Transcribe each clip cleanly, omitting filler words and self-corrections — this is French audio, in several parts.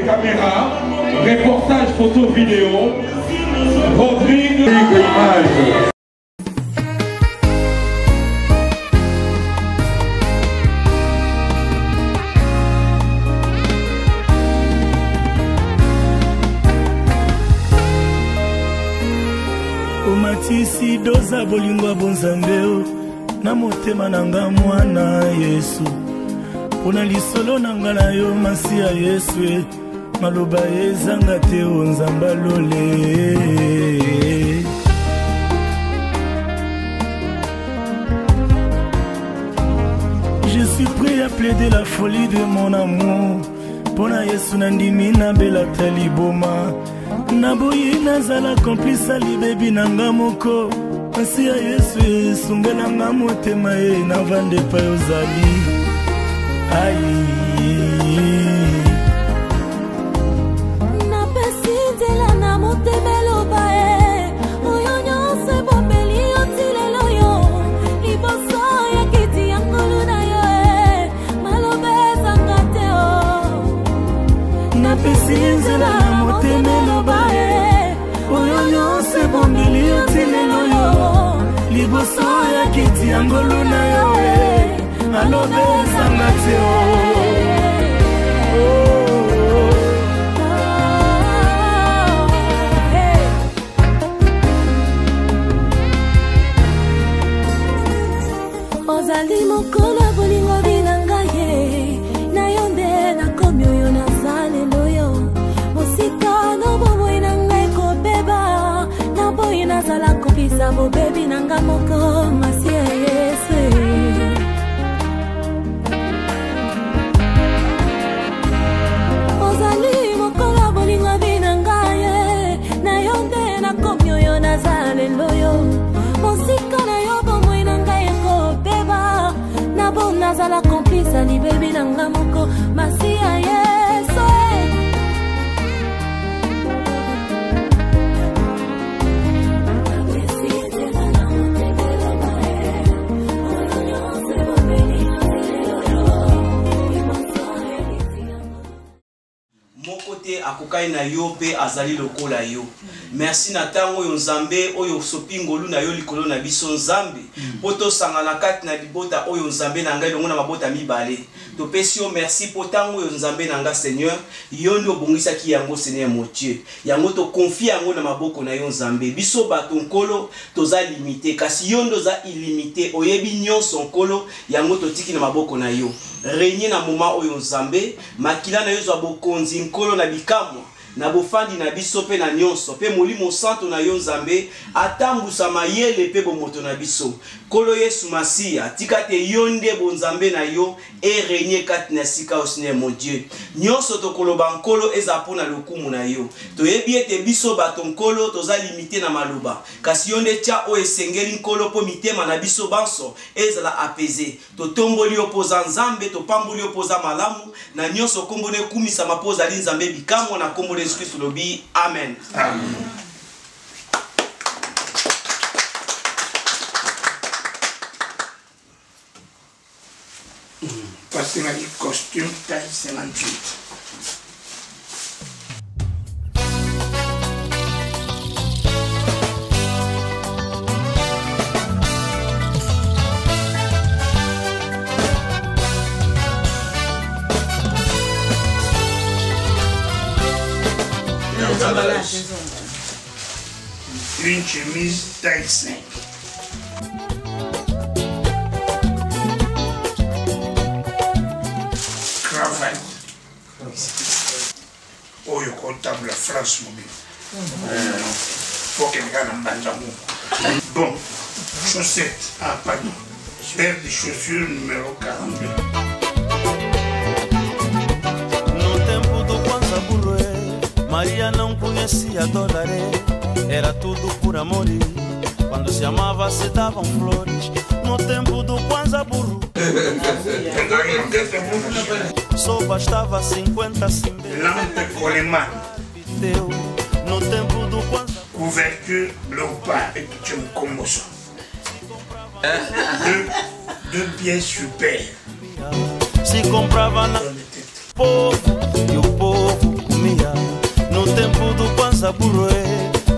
caméras, reportage photo vidéo, Rodrigue Image. Omatisi doza bolingo bonzambeo na motema nanga mwana Yesu pona lisolo nanga na yo masi ya Yesu maloba ezanga te onzamba lole. Je suis prêt à plaider la folie de mon amour pona Yesu nandimi na bela taliboma naboyi nazala komplisa libebi nanga moko asi ya Yesu esungelanga motema ye navande pa yozali ai napesi nzela na motema eloba e oyo nyonso ebombeli yo ntilelo yo liboso ya kiti ya nkolo na yo e maloba ezanga te o napesi nzela na motema eloba oyo nyonso ebombeli yo ntilelo yo liboso ya kiti ya ngolu na yo maloba ezanga te ozali mokolo bolingo binanga ye na yo nde nakomi oyo naza lelo yo mosika nobomoi na ngai kobeba naboyi nazala kopesa bobebi nanga moko masi ya Yesu ozali mokolo bolingo binanga ye na yo nde nakomi oyo naza lelo yo mosika na yo bomoi na ngai kobeba nabo nazala kompisa libebi nanga moko masi ya Yesu akokai na yo pe azali lokola yo. Merci na tango yo nzambe oyo sopingolu na yo likolo na biso nzambe poto sangana kati na libota oyo nzambe na ngai longo na mabota mibale to pesi yo merci po tango yo nzambe na nga Seigneur yo ndio bongisa ki yango Seigneur mon Dieu yango to confie yango na maboko na yo nzambe biso bato nkolo toza limité kasi yo ndo za illimité oyebi nyonso nkolo yango to tiki na maboko na yo régner na moment oyo nzambe makila na yo zwa bokonzi nkolo na bikamwa na bofandi na biso pe na nyonso pe molimo santo na yo nzambe atambusa mayele pe bomoto na biso kolo Yesu Masia tika te yonde bonzambe na yo e régner kati na sika o Seigneur mon Dieu nyonso to koloba nkolo eza pona lokumu na yo to yebi ete biso bato nkolo toza limité na maloba kasi yonde tia o esengeli nkolo po mitema na biso banso ezala apaiser to tomboli opoza nzambe to pamboli opoza malamu na nyonso kombone kumisa mapoza li nzambe bikamwa na kombo Jésus Christ lobi amen. Amen. Passez à du costume taille 58. Une chemise taille 5. Cravate. Oh, il y a table la France mobile. Faut que les gars n'en bon, chaussettes. Ah, pardon. Paire de chaussures numéro 42. Maria não conhecia dólares, era tudo por amor. Quando se amava se davam flores, no tempo do Kwanza Burro. Só bastava 50 cimbeiros. Lampe coleman. No tempo do Kwanza. Couverture léopard et tu me commotion. Deux pièces super. Se comprava na povo e o povo comia. No tempo do Panzaburé,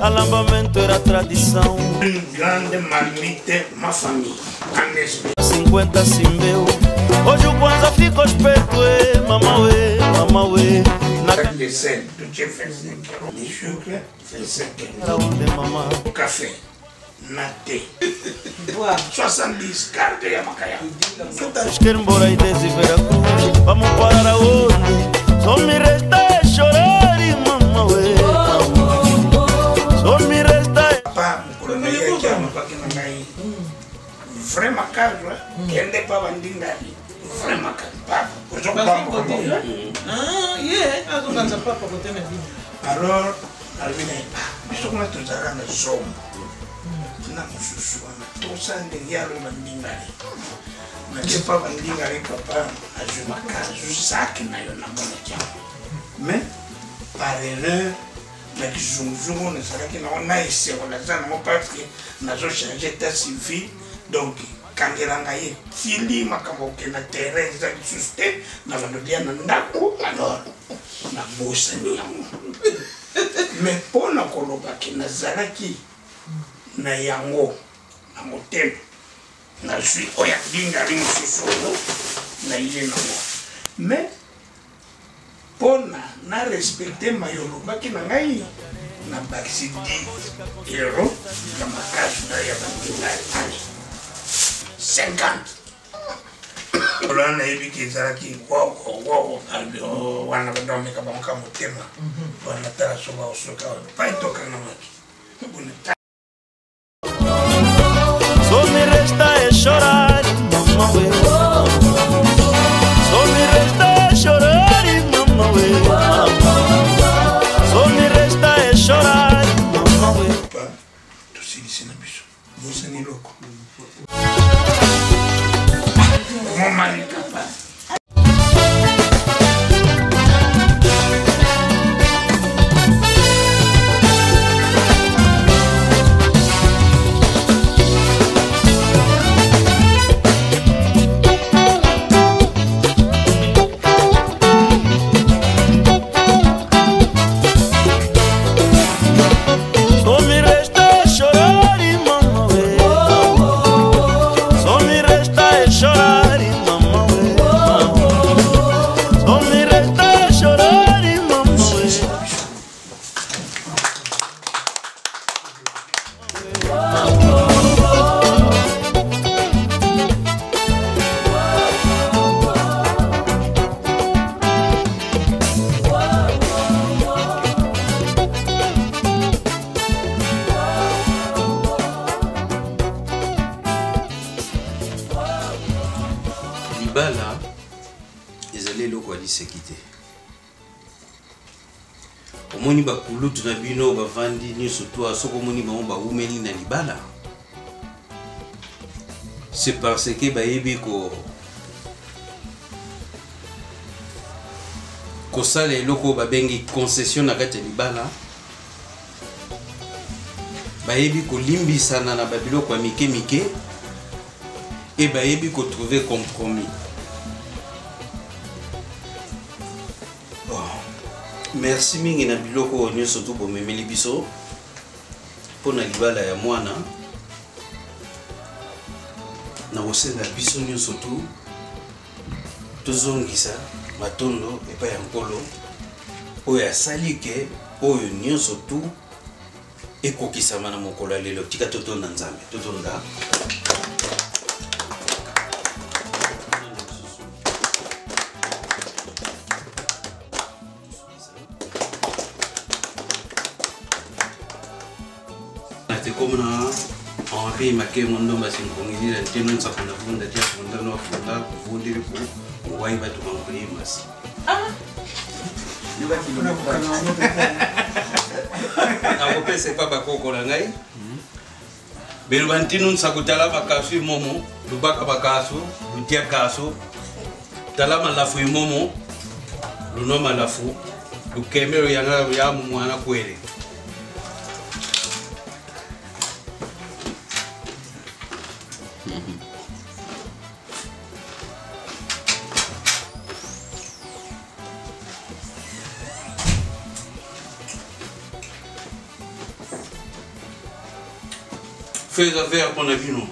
alambamento era tradição. Une grande marmite, ma famille, en esprit. 50 simbeu, hoje o Panza ficou esperto, mama ué. Avec les sel, tout est fait 5 euros. Les sucres, fait 5 euros. Onde mamá? Le café, naté. 70 cartes ya makaya. Quero embora e desce Veracruz, vamos para onde? Só me resta é chorar e mama ué. Só me resta é... Papa, mkolona yake amapaki na ngai. Vraiment caro, kende pa bandingari. Vraiment caro. Papa, ozo papa. Ah, yeah, azokanza papa kote na vida. Alors, alvina biso kuna tozaka na zomo. Na mususu wana tosande yalo bandingari. Na kepa bandingari papa azuma kazu saki na yo na mona kiamo. Mais par erreur na kizunguzungu na saraki na ona ese wala sana mo parce que nazo changer état civil donc kangelanga ye tili makambo ke na terrain za kisuste na vandodia na ndako alors na bosa ni yango mais pona koloba ke nazalaki na yango na motema na suis oya dinga ringo susolo na ile nango mais pona na respecter mayolo baki na ngai na baxi 10 euro na makasu na ya bandinga 50 olana yebi ke zaraki wow albio wana bandome ka banka motema wana tara soba osoka pa itoka na maki Só me resta é chorar, mamá ué. Só me resta é chorar, mamá ué. Só me resta é chorar, mamá ué. Tu sisi na biso bosa ni loko mon mari capable. Só me resta é chorar, mamá ué. Só me resta é chorar, mamá ué. Só me resta é chorar, mamá ué. libala ezali eloko ya liseki te omoni bakulutu na bino bavandi nyonso to soki omoni bango baumeli na libala c'est parce que bayebi kosala eloko babengi concession na kati ya libala bayebi kolimbisana na babiloko ya mike mike et bayebi trouver compromis. Bon. Merci mingi na biloko nyonso to bomemeli biso pona libala ya mwana na kosenga biso nyonso to tozongisa matondo epai ya nkolo oyo asali ke oyo nyonso to ekokisama na mokolo ya lelo tika totonda nzambe totonda. Comme Henri Makemondo Basinkongi la tenu sa kuna funda tia funda no funda kuvundiri ku wai batu manguli mas. Ni baki kuna ako pese papa koko la ngai. Belu bantinu sa kutala makasu momo, lubaka bakasu, lutia kasu. Talama lafu momo, lunoma lafu, lukemero yanga ya mwana kweli. fais affaire pour la vie, non?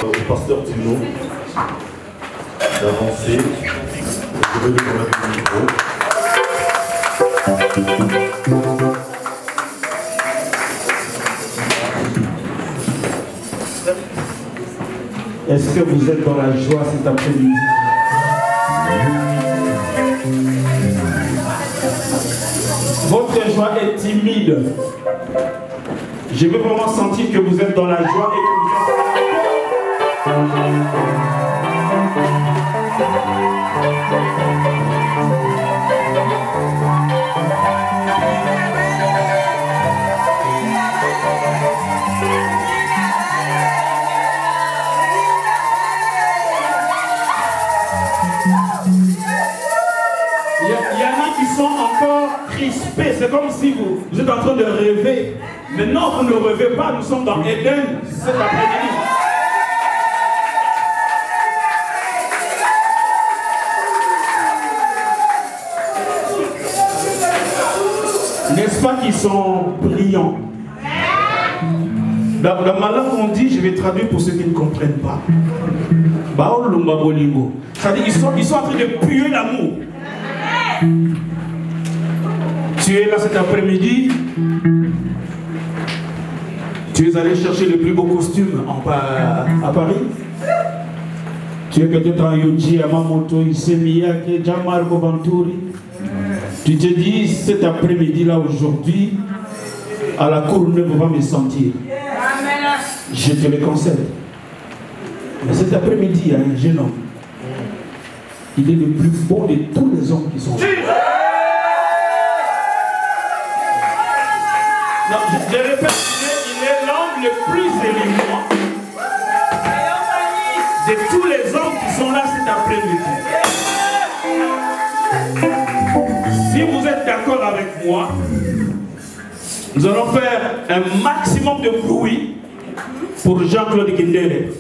Au pasteur Tino d'avancer. Je vais lui remettre le micro. Est-ce que vous êtes dans la joie cet après-midi? Votre joie est timide. Je veux vraiment sentir que vous êtes dans la joie et que vous c'est comme si vous êtes en train de rêver. Mais non, vous ne rêvez pas, nous sommes dans Éden cet après-midi. N'est-ce pas qu'ils sont brillants? Dans ma langue, on dit, je vais traduire pour ceux qui ne comprennent pas. C'est-à-dire qu'ils sont en train de puer l'amour. Tu es là cet après-midi, tu es allé chercher les plus beaux costumes à Paris. Tu es peut-être en Yoji, Yamamoto, Isemiyake, Jamarco Vanturi. Tu te dis cet après-midi-là, aujourd'hui, à la Courneuve, on va me sentir. Je te le conseille. Mais cet après-midi, il y a un jeune homme. Il est le plus beau de tous les hommes qui sont là. Non, je répète, il est l'homme le plus élégant de tous les hommes qui sont là cet après-midi. Si vous êtes d'accord avec moi, nous allons faire un maximum de bruit pour Jean-Claude Kindele.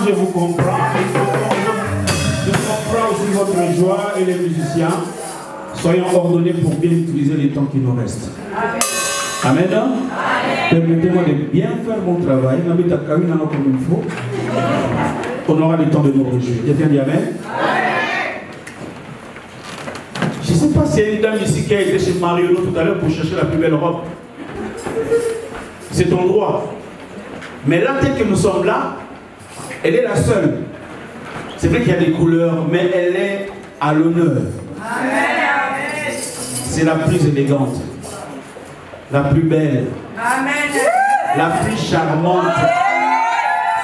Je vous comprends. Je comprends aussi votre joie et les musiciens. Soyons ordonnés pour bien utiliser les temps qui nous restent. Amen. Permettez-moi de bien faire mon travail. Comme il faut. On aura le temps de nous réjouir. Quelqu'un dit Amen. Je ne sais pas s'il y a une dame ici qui a été chez Marionneau tout à l'heure pour chercher la plus belle robe. C'est ton droit. Mais là, tel que nous sommes là, elle est la seule. C'est vrai qu'il y a des couleurs, mais elle est à l'honneur. C'est la plus élégante, la plus belle, la plus charmante.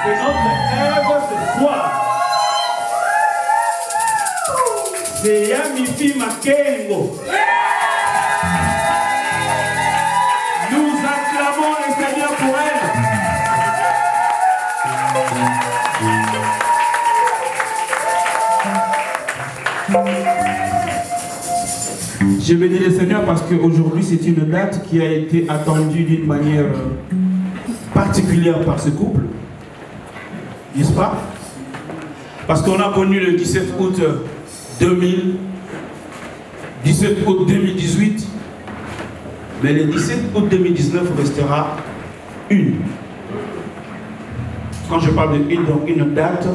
C'est notre œuvre ce soir. C'est Yamifi Makengo. Nous acclamons le Seigneur pour elle. Je bénis le Seigneur parce qu'aujourd'hui c'est une date qui a été attendue d'une manière particulière par ce couple, n'est-ce pas? Parce qu'on a connu le 17 août 2000, 17 août 2018, mais le 17 août 2019 restera une. Quand je parle de une, donc une date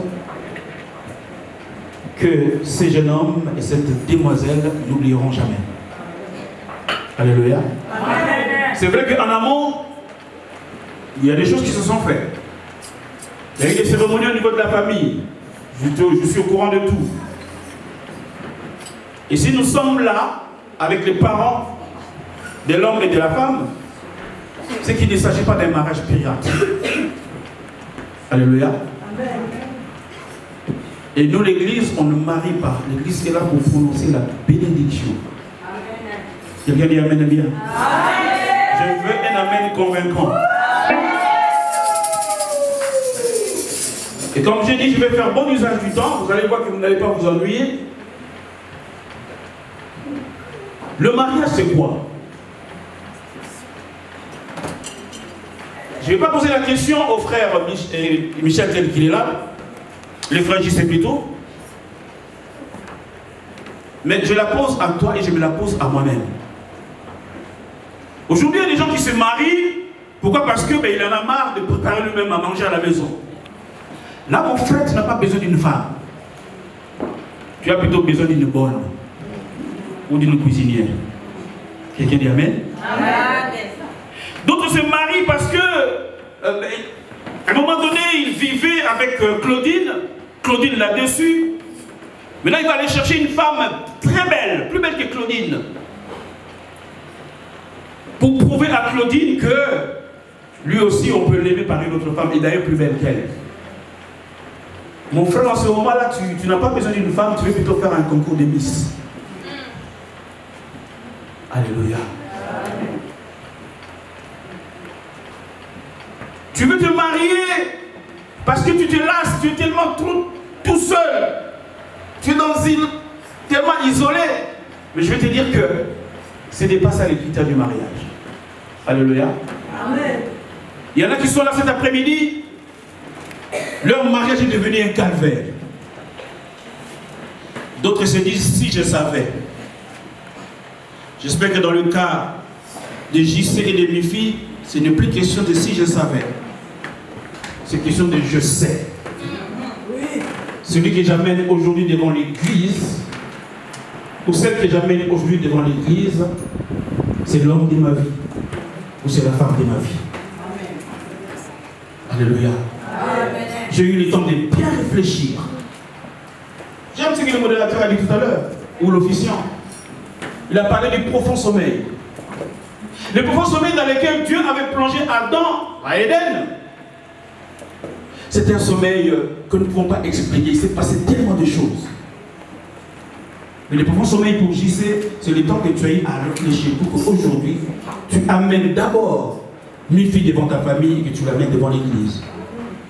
que ces jeunes hommes et cette demoiselle n'oublieront jamais. Alléluia. C'est vrai qu'en amont, il y a des choses qui se sont faites. Il y a eu des cérémonies au niveau de la famille. Je suis au courant de tout. Et si nous sommes là, avec les parents de l'homme et de la femme, c'est qu'il ne s'agit pas d'un mariage pirate. Alléluia. Et nous, l'église, on ne marie pas. L'église est là pour prononcer la bénédiction. Quelqu'un dit amen bien. Je veux un amen convaincant. Et comme j'ai dit, je vais faire bon usage du temps. Vous allez voir que vous n'allez pas vous ennuyer. Le mariage, c'est quoi? Je ne vais pas poser la question au frère Michel tel qu'il est là. Le frère J.C. plutôt. Mais je la pose à toi et je me la pose à moi-même. Aujourd'hui, il y a des gens qui se marient. Pourquoi? Parce qu'il en a marre de préparer lui-même à manger à la maison. Là, mon frère, tu n'as pas besoin d'une femme. Tu as plutôt besoin d'une bonne. Ou d'une cuisinière. Quelqu'un dit amen? Amen. D'autres se marient parce que, à un moment donné, ils vivaient avec Claudine. Claudine l'a déçu. Maintenant, il va aller chercher une femme très belle, plus belle que Claudine. Pour prouver à Claudine que lui aussi, on peut l'aimer par une autre femme, et d'ailleurs plus belle qu'elle. Mon frère, en ce moment-là, tu n'as pas besoin d'une femme, tu veux plutôt faire un concours de Miss. Alléluia. Tu veux te marier parce que tu te lasses, tu es tellement tout seul. Tu es dans une tellement isolé. Mais je vais te dire que ce n'est pas ça les critères du mariage. Alléluia. Amen. Il y en a qui sont là cet après-midi. Leur mariage est devenu un calvaire. D'autres se disent si je savais. J'espère que dans le cas de JC et de Mifi, ce n'est plus question de si je savais. C'est question de je sais. Celui que j'amène aujourd'hui devant l'église, ou celle que j'amène aujourd'hui devant l'église, c'est l'homme de ma vie, ou c'est la femme de ma vie. Alléluia. J'ai eu le temps de bien réfléchir. J'aime ce que le modérateur a dit tout à l'heure, ou l'officiant. Il a parlé du profond sommeil. Le profond sommeil dans lequel Dieu avait plongé Adam à Éden. C'est un sommeil que nous ne pouvons pas expliquer. Il s'est passé tellement de choses. Mais le profond sommeil pour JC, c'est le temps que tu as eu à réfléchir pour qu'aujourd'hui, tu amènes d'abord Mifi devant ta famille et que tu l'amènes devant l'église.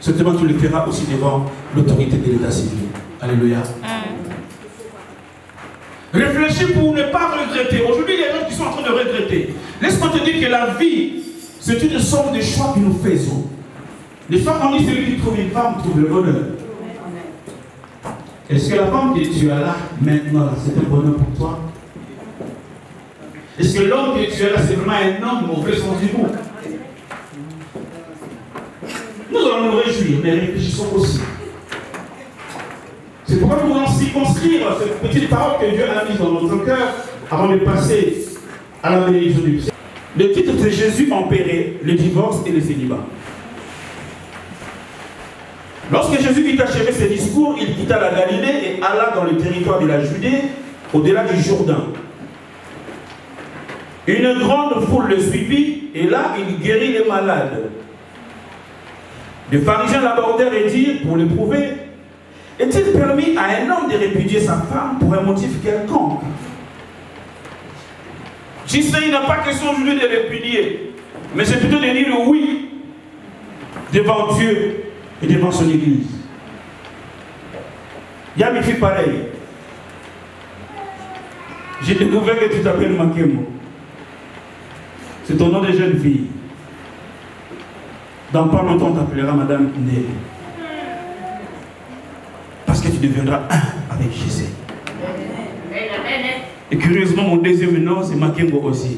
Certainement, tu le feras aussi devant l'autorité de l'état civil. Alléluia. Réfléchis pour ne pas regretter. Aujourd'hui, il y a des gens qui sont en train de regretter. Laisse-moi te dire que la vie, c'est une somme de choix que nous faisons. Les femmes, on dit celui qui trouve une femme trouve le bonheur. Est-ce que la femme que tu as là maintenant, c'est un bonheur pour toi? Est-ce que l'homme que tu as là, c'est vraiment un homme au vrai sens du mot? Nous allons nous réjouir, mais réfléchissons aussi. C'est pourquoi nous voulons circonscrire cette petite parole que Dieu a mise dans notre cœur avant de passer à la bénédiction du ciel. Le titre c'est Jésus empéré, le divorce et le célibat. Lorsque Jésus eut achevé ses discours, il quitta la Galilée et alla dans le territoire de la Judée, au-delà du Jourdain. Une grande foule le suivit et là il guérit les malades. Les pharisiens l'abordèrent et dirent, pour le prouver, est-il permis à un homme de répudier sa femme pour un motif quelconque? Jésus, il n'a pas question aujourd'hui de répudier, mais c'est plutôt de dire oui devant Dieu et devant son église. Il y a une fille pareille. J'ai découvert que tu t'appelles Makemo. C'est ton nom de jeune fille. Dans pas longtemps, on t'appellera Madame Ndé. Parce que tu deviendras un avec Jésus. Et curieusement, mon deuxième nom, c'est Makembo aussi.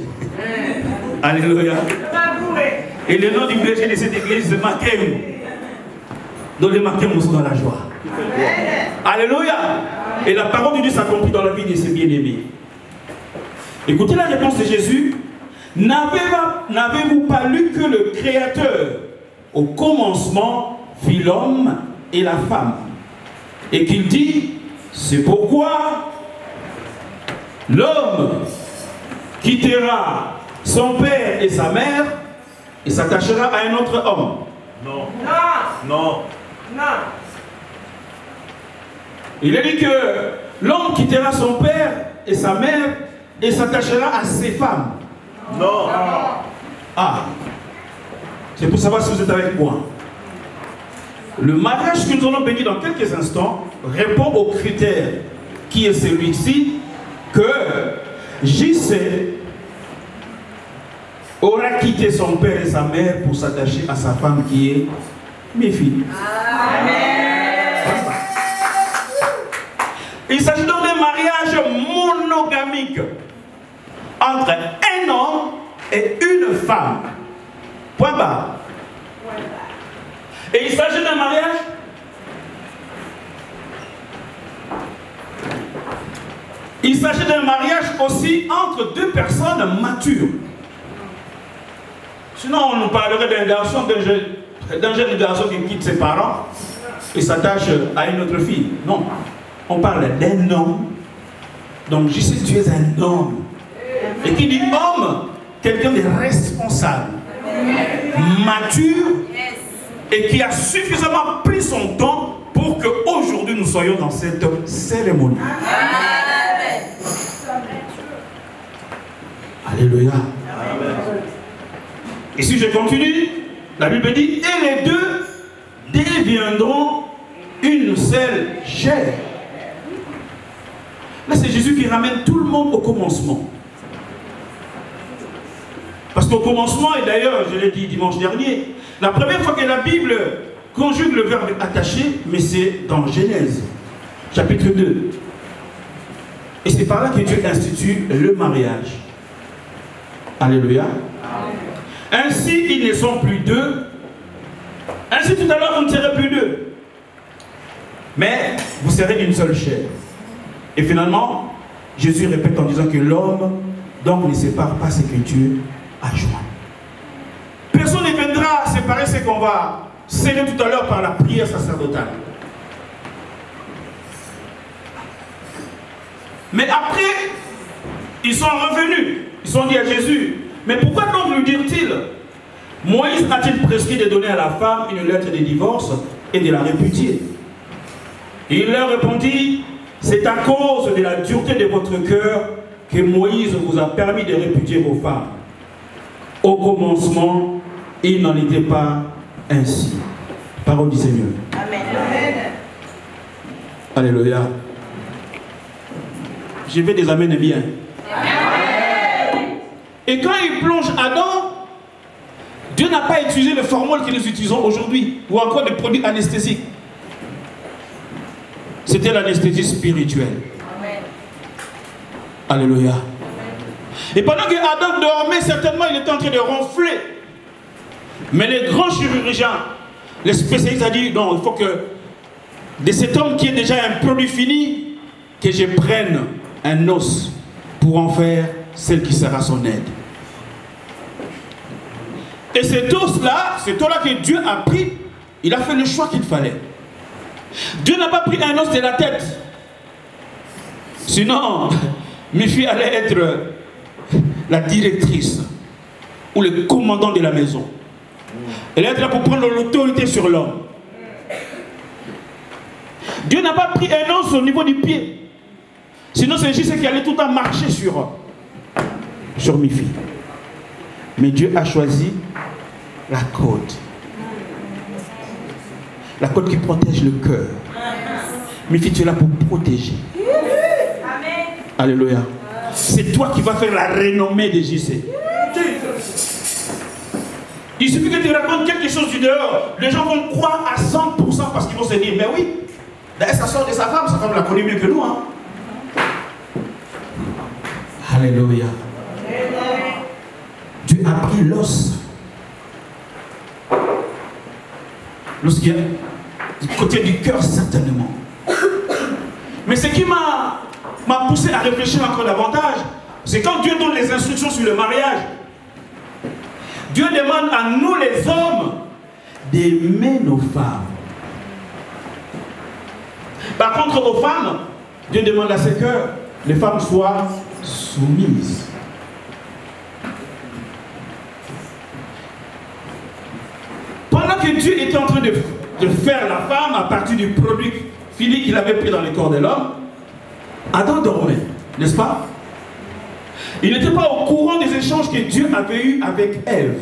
Alléluia. Et le nom du berger de cette église, c'est Makembo. Donc les Makembo sont dans la joie. Alléluia. Et la parole de Dieu s'accomplit dans la vie de ses bien-aimés. Écoutez la réponse de Jésus. N'avez-vous pas lu que le Créateur, au commencement, fit l'homme et la femme? Et qu'il dit, c'est pourquoi l'homme quittera son père et sa mère et s'attachera à un autre homme. Non. Non. Non. Non. Il a dit que l'homme quittera son père et sa mère et s'attachera à ses femmes. Non. Ah, c'est pour savoir si vous êtes avec moi. Le mariage que nous allons bénir dans quelques instants répond au critère qui est celui-ci, que JC aura quitté son père et sa mère pour s'attacher à sa femme qui est mes filles. Amen. Il s'agit donc d'un mariage monogamique entre un homme et une femme. Point barre. Et il s'agit d'un mariage aussi entre deux personnes matures. Sinon, on nous parlerait d'un garçon, d'un jeune garçon qui quitte ses parents et s'attache à une autre fille. Non, on parle d'un homme. Donc, je sais que tu es un homme. Et qui dit homme, quelqu'un de responsable, mature, et qui a suffisamment pris son temps pour qu'aujourd'hui nous soyons dans cette cérémonie. Amen. Alléluia. Amen. Et si je continue, la Bible dit, et les deux deviendront une seule chair. Là, c'est Jésus qui ramène tout le monde au commencement. Parce qu'au commencement, et d'ailleurs, je l'ai dit dimanche dernier, la première fois que la Bible conjugue le verbe attaché, mais c'est dans Genèse, chapitre 2. Et c'est par là que Dieu institue le mariage. Alléluia. Ainsi, ils ne sont plus deux. Ainsi, tout à l'heure, vous ne serez plus deux. Mais vous serez une seule chair. Et finalement, Jésus répète en disant que l'homme, donc, ne sépare pas ce que Dieu a joint. Personne ne viendra séparer ce qu'on va sceller tout à l'heure par la prière sacerdotale. Mais après, ils sont revenus. Ils sont dit à Jésus, mais pourquoi donc lui dire-t-il, Moïse a-t-il prescrit de donner à la femme une lettre de divorce et de la répudier? Et il leur répondit, c'est à cause de la dureté de votre cœur que Moïse vous a permis de répudier vos femmes. Au commencement, il n'en était pas ainsi. Parole du Seigneur. Amen. Alléluia. Je vais des amens bien. Amen. Et quand il plonge Adam, Dieu n'a pas utilisé le formule que nous utilisons aujourd'hui, ou encore des produits anesthésiques. C'était l'anesthésie spirituelle. Amen. Alléluia. Et pendant que Adam dormait, certainement il était en train de ronfler. Mais les grands chirurgiens, les spécialistes ont dit, non, il faut que de cet homme qui est déjà un produit fini, que je prenne un os pour en faire celle qui sera son aide. Et cet os-là, cet os-là que Dieu a pris, il a fait le choix qu'il fallait. Dieu n'a pas pris un os de la tête. Sinon, mes filles allaient être la directrice ou le commandant de la maison. Elle est là pour prendre l'autorité sur l'homme. Dieu n'a pas pris un os au niveau du pied. Sinon, c'est juste qui allait tout le temps marcher sur mes filles. Mais Dieu a choisi la côte. La côte qui protège le cœur. Mes filles, tu es là pour protéger. Amen. Alléluia. C'est toi qui vas faire la renommée de JC. Il suffit que tu racontes quelque chose du dehors. Les gens vont croire à 100% parce qu'ils vont se dire, mais oui, d'ailleurs ça sort de sa femme la connaît mieux que nous. Hein? Alléluia. Dieu a pris l'os. Lorsqu'il y a du côté du cœur, certainement. Mais ce qui m'a poussé à réfléchir encore davantage, c'est quand Dieu donne les instructions sur le mariage. Dieu demande à nous les hommes d'aimer nos femmes. Par contre, aux femmes, Dieu demande à ce que les femmes soient soumises. Pendant que Dieu était en train de faire la femme à partir du produit Philippe qu'il avait pris dans le corps de l'homme, Adam dormait, n'est-ce pas? Il n'était pas au courant des échanges que Dieu avait eus avec Ève.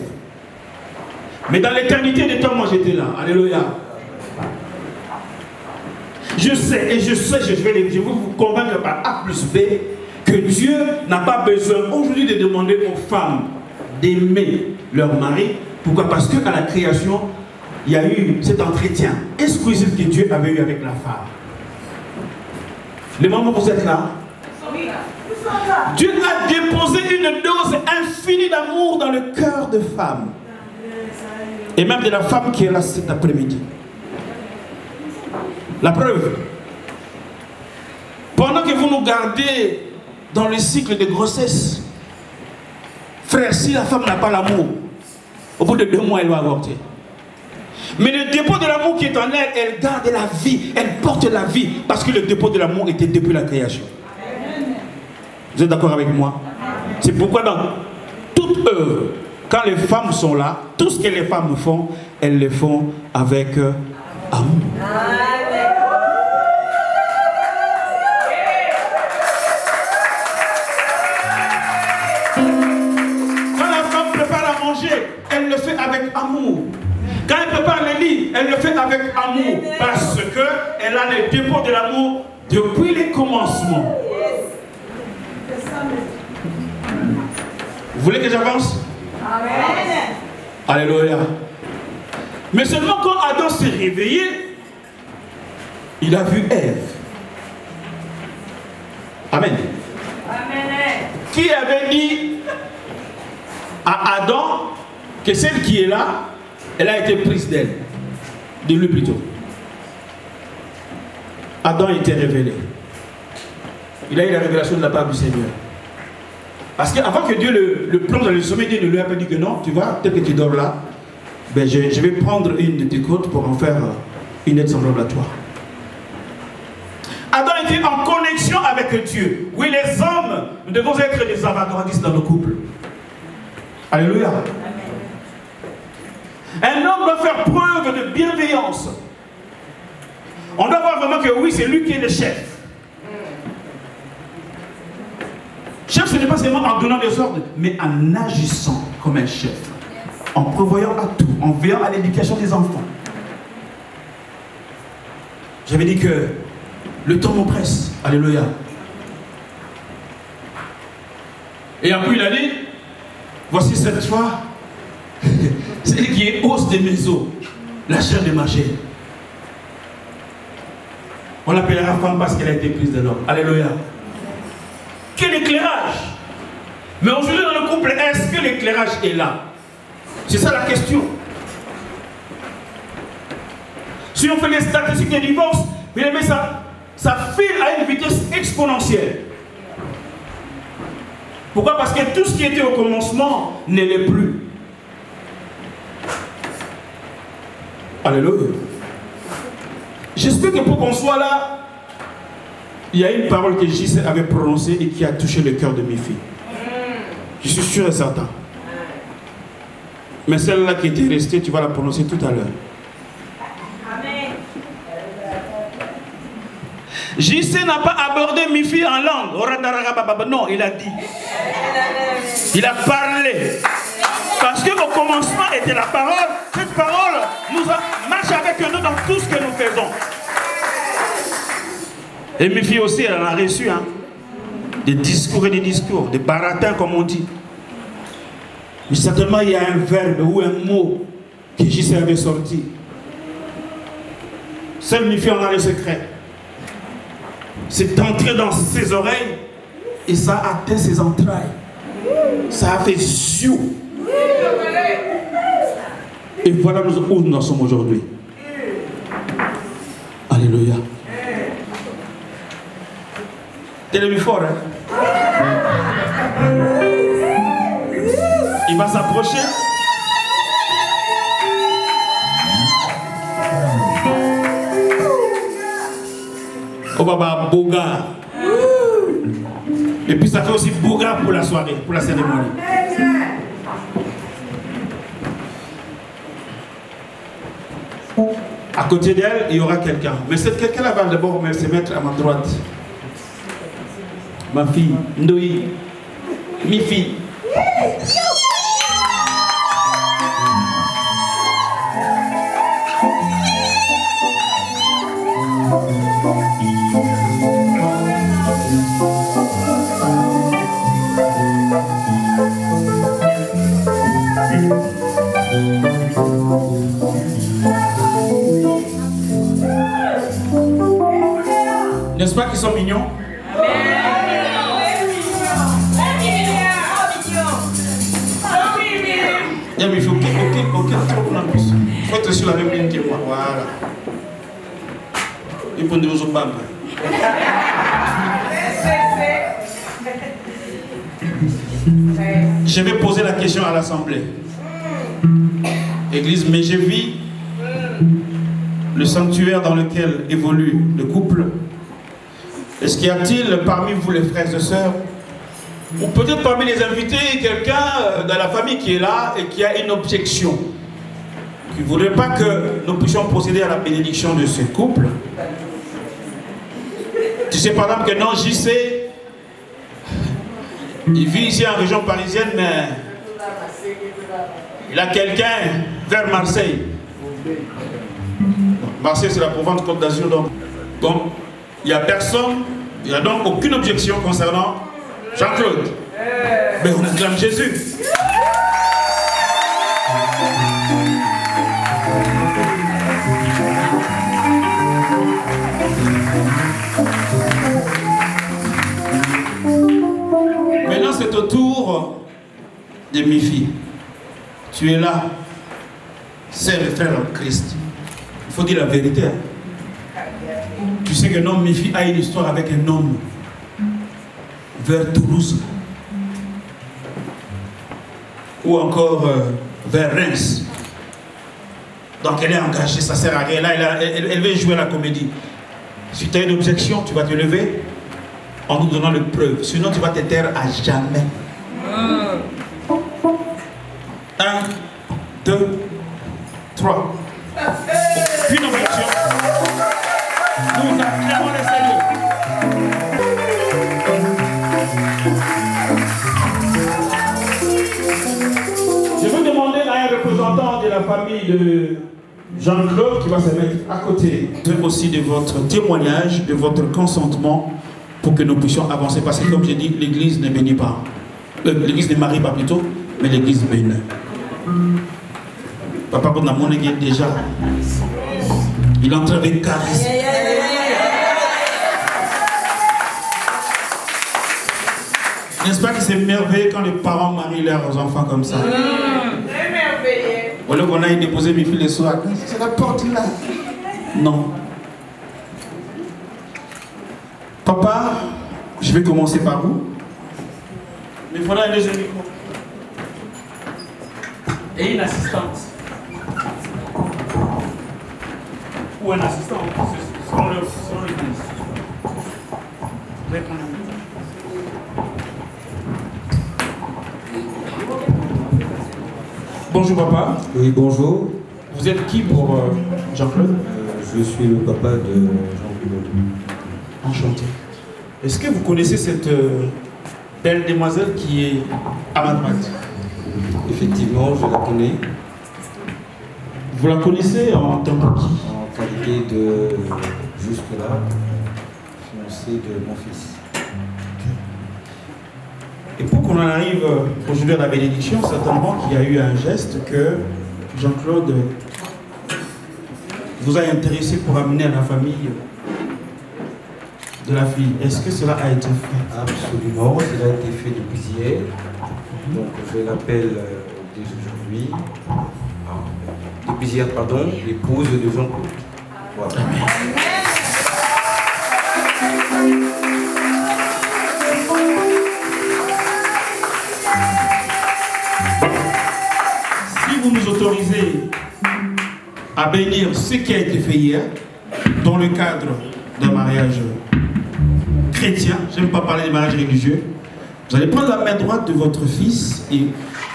Mais dans l'éternité des temps, moi j'étais là. Alléluia. Je sais, je vais vous convaincre par A plus B que Dieu n'a pas besoin aujourd'hui de demander aux femmes d'aimer leur mari. Pourquoi? Parce qu'à la création, il y a eu cet entretien exclusif que Dieu avait eu avec la femme. Les mamans, vous êtes là? Dieu a déposé une dose infinie d'amour dans le cœur de femme. Et même de la femme qui est là cet après-midi. La preuve, pendant que vous nous gardez dans le cycle de grossesse, frère, si la femme n'a pas l'amour, au bout de 2 mois, elle va avorter. Mais le dépôt de l'amour qui est en elle, elle garde la vie, elle porte la vie, parce que le dépôt de l'amour était depuis la création. Vous êtes d'accord avec moi? C'est pourquoi dans toute œuvre, quand les femmes sont là, tout ce que les femmes font, elles le font avec amour. Quand la femme prépare à manger, elle le fait avec amour. Quand elle prépare le lit, elle le fait avec amour. Parce qu'elle a le dépôt de l'amour depuis les commencements. Vous voulez que j'avance? Amen. Alléluia. Mais seulement quand Adam s'est réveillé, il a vu Ève. Amen. Amen. Qui avait dit à Adam que celle qui est là, elle a été prise d'elle? De lui plutôt. Adam était révélé. Il a eu la révélation de la part du Seigneur. Parce qu'avant que Dieu le plonge dans le sommeil, Dieu ne lui a pas dit que non, tu vois, tel que tu dors là, ben je vais prendre une de tes côtes pour en faire une aide semblable à toi. Adam était en connexion avec Dieu. Oui, les hommes, nous devons être des avant-gardistes dans nos couples. Alléluia. Un homme doit faire preuve de bienveillance. On doit voir vraiment que oui, c'est lui qui est le chef. Chef, ce n'est pas seulement en donnant des ordres, mais en agissant comme un chef. En prévoyant à tout, en veillant à l'éducation des enfants. J'avais dit que le temps nous presse. Alléluia. Et après il a dit, voici cette fois, celle qui est hausse des mes os, la chair de ma chair. On l'appellera femme parce qu'elle a été prise de l'homme. Alléluia. Quel éclairage! Mais aujourd'hui dans le couple, est-ce que l'éclairage est là? C'est ça la question. Si on fait les statistiques de divorce, ça file à une vitesse exponentielle. Pourquoi? Parce que tout ce qui était au commencement ne l'est plus. Alléluia. J'espère que pour qu'on soit là, il y a une parole que JC avait prononcée et qui a touché le cœur de mes filles. Je suis sûr et certain. Mais celle-là qui était restée, tu vas la prononcer tout à l'heure. JC n'a pas abordé mes filles en langue. Non, il a dit. Il a parlé. Parce qu'au commencement était la parole. Cette parole marche avec nous dans tout ce que nous faisons. Et mes filles aussi, elle en a reçu. Hein, des discours et des discours. Des baratins comme on dit. Mais certainement il y a un verbe ou un mot que JC avait sorti. Seule mes filles en a le secret. C'est entré dans ses oreilles et ça a atteint ses entrailles. Ça a fait ziou. Et voilà où nous en sommes aujourd'hui. Alléluia. T'es fort, hein? Il va s'approcher. Oh baba, boga. Et puis ça fait aussi boga pour la soirée, pour la cérémonie. À côté d'elle, il y aura quelqu'un. Mais cette quelqu'un-là va d'abord se mettre à ma droite. Ma fille, Ndoui, mi fille. N'est-ce pas qu'ils sont mignons? Il faut être sur la même ligne que moi. Voilà. Il faut nous en Je vais poser la question à l'Assemblée. Église, mais j'ai vu le sanctuaire dans lequel évolue le couple. Est-ce qu'il y a-t-il parmi vous les frères et sœurs, ou peut-être parmi les invités, quelqu'un dans la famille qui est là et qui a une objection, qui ne voudrait pas que nous puissions procéder à la bénédiction de ce couple? Tu sais par exemple que non, JC, il vit ici en région parisienne, mais il a quelqu'un vers Marseille. Marseille, c'est la province Côte d'Azur, donc bon, il n'y a personne, il n'y a donc aucune objection concernant Jean-Claude. Mais on acclame Jésus. Maintenant, c'est au tour de mes filles. Tu es là, sœur et frère en Christ. Il faut dire la vérité. Tu sais que non, mes filles a une histoire avec un homme vers Toulouse ou encore vers Reims. Donc elle est engagée, ça sert à rien. Là, elle veut jouer à la comédie. Si tu as une objection, tu vas te lever en nous donnant les preuves. Sinon, tu vas te taire à jamais. 1, 2, 3. Une objection. Nous acclamons le Seigneur. Je veux demander à un représentant de la famille de Jean-Claude qui va se mettre à côté aussi de votre témoignage, de votre consentement pour que nous puissions avancer. Parce que comme j'ai dit, l'église ne bénit pas. L'église ne marie pas plutôt, mais l'église bénit. Papa, pour la monnaie déjà, il entre avec charisme. N'est-ce pas que c'est merveilleux quand les parents marient leurs enfants comme ça? Très merveilleux. Au lieu qu'on aille déposer mes filles le soir, c'est la porte là. Non. Papa, je vais commencer par vous. Mais il faudra un deuxième micro. Et une assistante. Ou un assistant, selon l'église. Bonjour papa. Oui, bonjour. Vous êtes qui pour Jean-Claude? Je suis le papa de Jean-Claude. Enchanté. Est-ce que vous connaissez cette belle demoiselle qui est à ma droite? Effectivement, je la connais. Vous la connaissez en tant que qui? En qualité de, jusque-là, fiancé de mon fils. Et pour qu'on en arrive aujourd'hui à la bénédiction, certainement qu'il y a eu un geste que Jean-Claude vous a intéressé pour amener à la famille de la fille. Est-ce que cela a été fait? Absolument, cela a été fait depuis hier. Donc je l'appelle dès aujourd'hui, depuis hier, pardon, l'épouse de Jean-Claude. Voilà. Si vous nous autorisez à bénir ce qui a été fait hier, dans le cadre d'un mariage chrétien, je n'aime pas parler de mariage religieux, vous allez prendre la main droite de votre fils et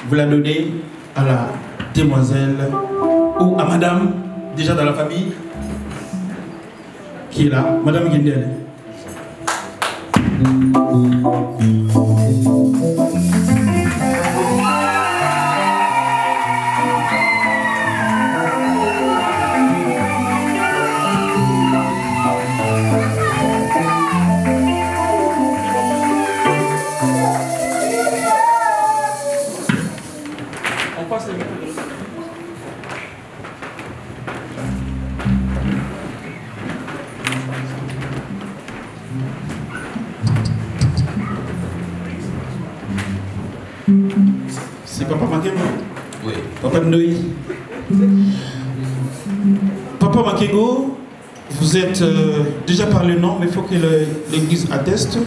vous la donner à la demoiselle ou à madame, déjà dans la famille, qui est là, Madame Guindel. C'est Papa Makengo? Oui. Papa Ndoï. Papa Makengo, vous êtes déjà par le nom, mais il faut que l'église atteste.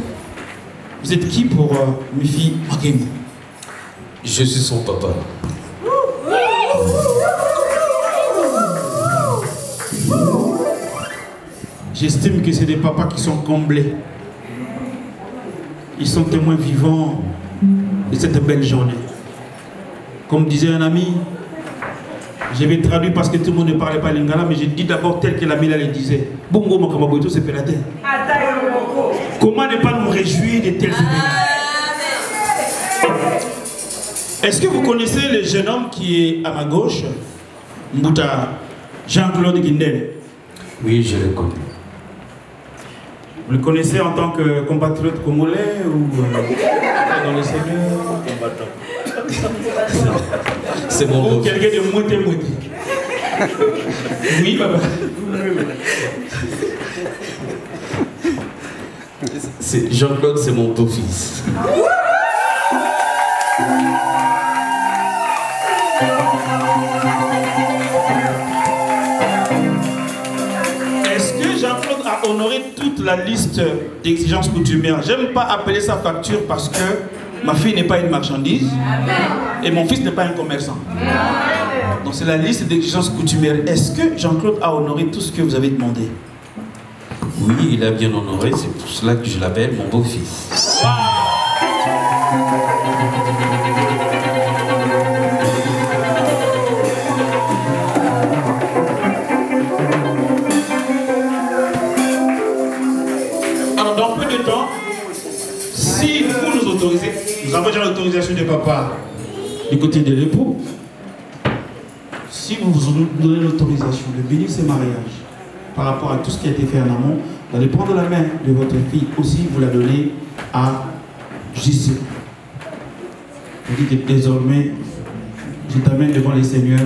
Vous êtes qui pour Mifi Makengo? Je suis son papa. J'estime que c'est des papas qui sont comblés. Ils sont témoins vivants de cette belle journée. Comme disait un ami, je vais traduire parce que tout le monde ne parlait pas lingala, mais j'ai dit d'abord tel que l'ami là le disait. Bongo Makamaboito, c'est pélaté. Comment ne pas nous réjouir de tels événements? Est-ce que vous connaissez le jeune homme qui est à ma gauche, Mbouta Jean-Claude Guindel? Oui, je le connais. Vous le connaissez en tant que compatriote congolais ou dans le Seigneur? C'est mon beau. Ou quelqu'un de moitié-moitié. Oui, papa. Jean-Claude, c'est mon beau-fils. Est-ce que Jean-Claude a honoré toute la liste d'exigences coutumières? J'aime pas appeler ça facture parce que ma fille n'est pas une marchandise. Et mon fils n'est pas un commerçant. Donc c'est la liste d'exigences coutumières. Est-ce que Jean-Claude a honoré tout ce que vous avez demandé? Oui, il a bien honoré, c'est pour cela que je l'appelle mon beau-fils. Alors dans peu de temps, si vous nous autorisez, nous avons déjà l'autorisation de papa du côté de l'époux. Si vous nous donnez l'autorisation de bénir ce mariage par rapport à tout ce qui a été fait en amont, vous allez prendre la main de votre fille aussi, vous la donnez à JC. Vous dites que désormais, je t'amène devant les seigneurs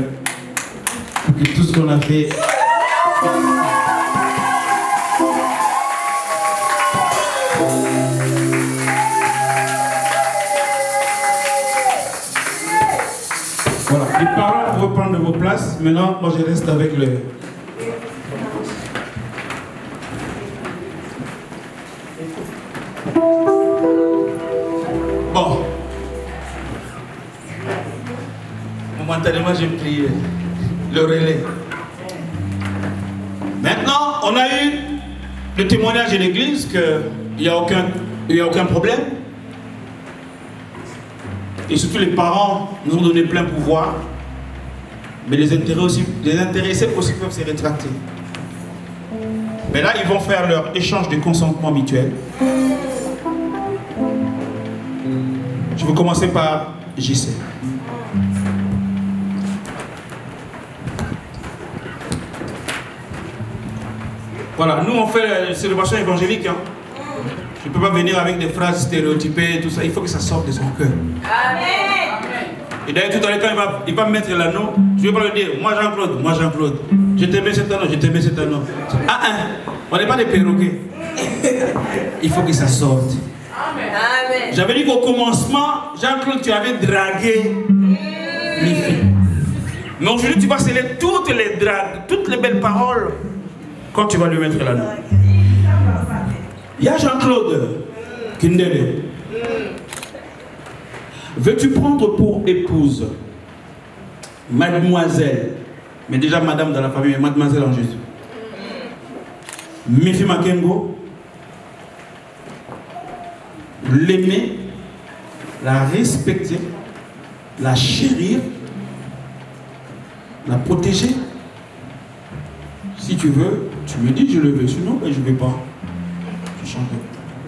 pour que tout ce qu'on a fait. Voilà, les parents vont reprendre vos places. Maintenant, moi je reste avec le... Bon. Momentanément, j'ai pris le relais. Maintenant, on a eu le témoignage de l'église qu'il n'y a aucun problème. Et surtout les parents nous ont donné plein pouvoir. Mais les intéressés aussi peuvent se rétracter. Mais là, ils vont faire leur échange de consentement mutuel. Je vais commencer par JC. Voilà, nous on fait la célébration évangélique. Hein. Je ne peux pas venir avec des phrases stéréotypées, tout ça. Il faut que ça sorte de son cœur. Amen. Et d'ailleurs, tout à l'heure, quand il va me mettre l'anneau, je ne vais pas lui dire, moi Jean-Claude, je t'aimais cet anneau, on n'est pas des perroquets. Il faut que ça sorte. Amen. J'avais dit qu'au commencement, Jean-Claude, tu avais dragué mes filles. Mais aujourd'hui, tu vas sceller toutes les dragues, toutes les belles paroles quand tu vas lui mettre l'anneau. Il y a Jean-Claude Kindele. Veux-tu prendre pour épouse mademoiselle, mais déjà madame dans la famille, mais mademoiselle en Jésus, Mifi Makengo, l'aimer, la respecter, la chérir, la protéger, Si tu veux, tu me dis je le veux. Sinon, ben, je ne veux pas. Tu chantes.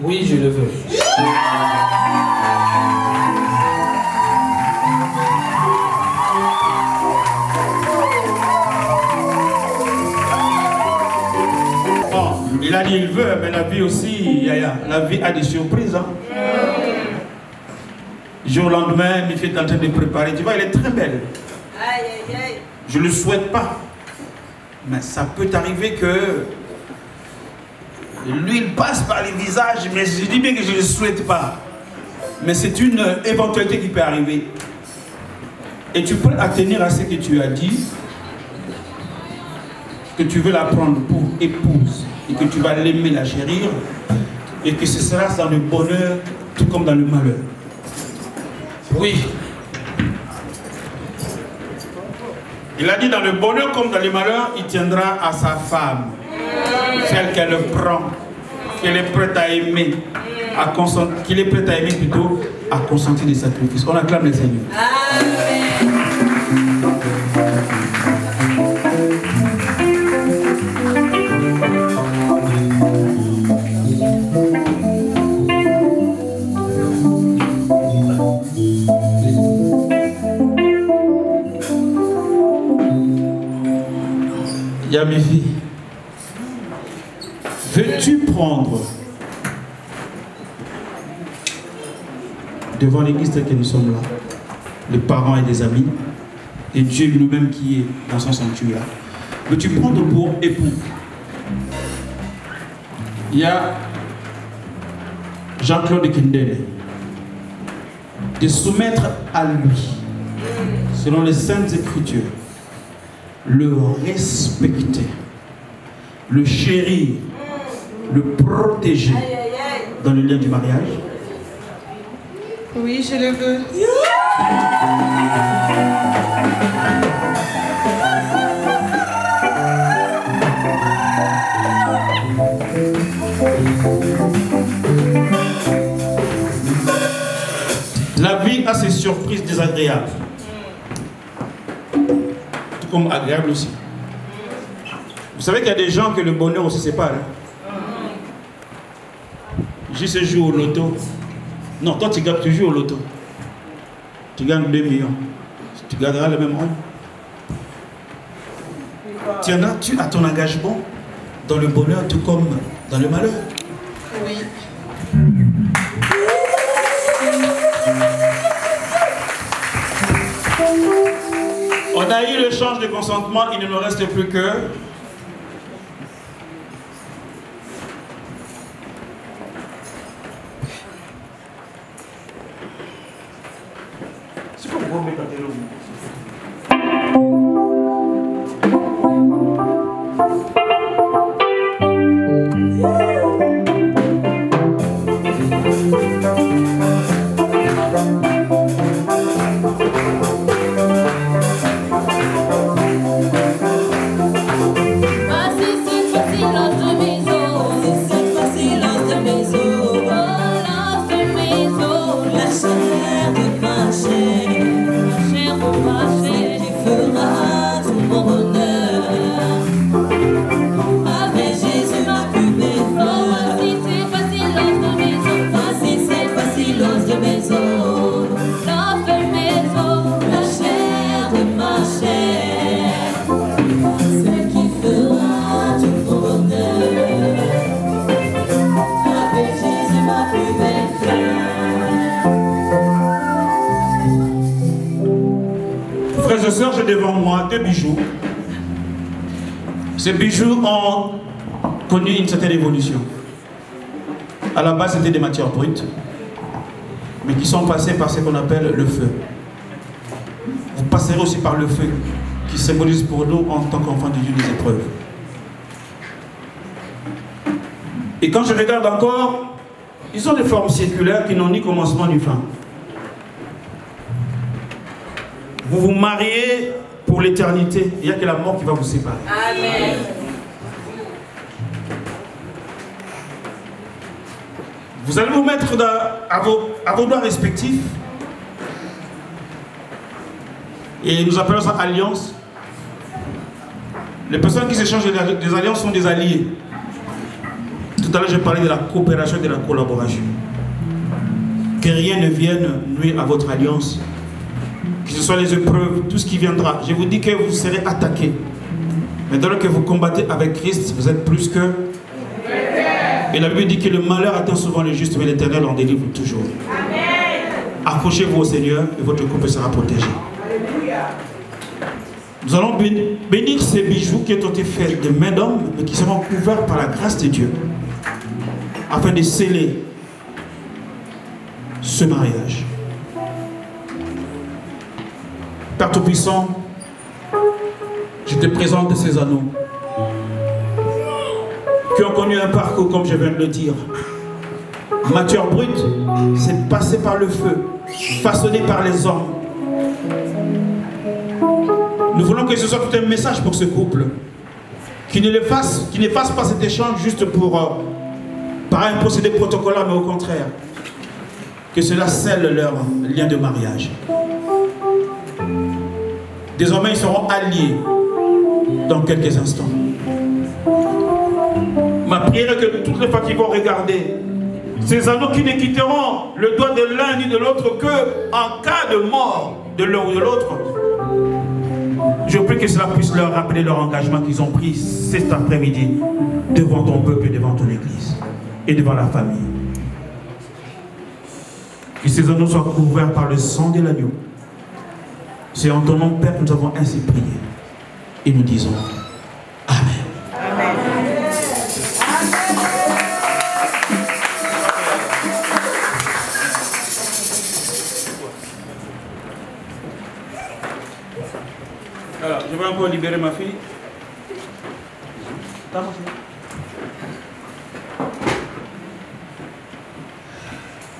Oui, je le veux. Il a dit il veut, mais la vie aussi, la vie a des surprises. Hein. Jour au lendemain, Mifi est en train de préparer. Tu vois, elle est très belle. Je ne le souhaite pas. Mais ça peut arriver que lui, il passe par les visages, mais je dis bien que je ne le souhaite pas. Mais c'est une éventualité qui peut arriver. Et tu peux attenir à ce que tu as dit, que tu veux la prendre pour épouse, et que tu vas l'aimer, la chérir, et que ce sera dans le bonheur, tout comme dans le malheur. Oui. Il a dit dans le bonheur comme dans le malheur, il tiendra à sa femme, celle qu'elle prend, qu'elle est prête à aimer, qu'il est prêt à aimer plutôt, à consentir des sacrifices. On acclame le Seigneur. Amen. Il y a mes filles. Veux-tu prendre devant l'église telle que nous sommes là, les parents et les amis, et Dieu lui-même qui est dans son sanctuaire, veux-tu prendre pour époux? Il y a Jean-Claude Kindele, de soumettre à lui, selon les Saintes Écritures, le respecter, le chérir, le protéger dans le lien du mariage. Oui, je le veux. La vie a ses surprises désagréables, tout comme agréables aussi. Vous savez qu'il y a des gens que le bonheur aussi sépare. Hein? Juste joue au loto. Non, toi tu gagnes toujours au loto. Tu gagnes 2 millions. Tu garderas le même homme. Tiendras-tu à ton engagement dans le bonheur tout comme dans le malheur? Oui. On a eu le change de consentement, il ne nous reste plus que... C'est comme vous mettez l'eau. Frères et sœurs, j'ai devant moi 2 bijoux. Ces bijoux ont connu une certaine évolution. À la base, c'était des matières brutes, mais qui sont passées par ce qu'on appelle le feu. Vous passerez aussi par le feu, qui symbolise pour nous, en tant qu'enfants de Dieu, des épreuves. Et quand je regarde encore, ils ont des formes circulaires qui n'ont ni commencement ni fin. Vous vous mariez pour l'éternité. Il n'y a que la mort qui va vous séparer. Amen. Vous allez vous mettre à vos doigts respectifs. Et nous appelons ça alliance. Les personnes qui s'échangent des alliances sont des alliés. Tout à l'heure, j'ai parlé de la coopération et de la collaboration. Que rien ne vienne nuire à votre alliance. Que ce soit les épreuves, tout ce qui viendra. Je vous dis que vous serez attaqués. Mais dès lors que vous combattez avec Christ, vous êtes plus que... Et la Bible dit que le malheur atteint souvent le juste, mais l'Éternel en délivre toujours. Accrochez-vous au Seigneur et votre couple sera protégé. Nous allons bénir ces bijoux qui ont été faits de main d'homme, mais qui seront couverts par la grâce de Dieu, afin de sceller ce mariage. Père Tout-Puissant, je te présente ces anneaux qui ont connu un parcours, comme je viens de le dire. Matière brute, c'est passé par le feu, façonné par les hommes. Nous voulons que ce soit tout un message pour ce couple, qui ne fasse pas cet échange juste pour par un procédé protocolaire, mais au contraire, que cela scelle leur lien de mariage. Désormais, ils seront alliés dans quelques instants. Ma prière est que toutes les fois qu'ils vont regarder ces anneaux qui ne quitteront le doigt de l'un ni de l'autre que en cas de mort de l'un ou de l'autre, je prie que cela puisse leur rappeler leur engagement qu'ils ont pris cet après-midi devant ton peuple et devant ton église et devant la famille. Que ces anneaux soient couverts par le sang de l'agneau. C'est en ton nom, Père, que nous avons ainsi prié. Et nous disons Amen. Amen. Alors, je vais encore libérer ma fille.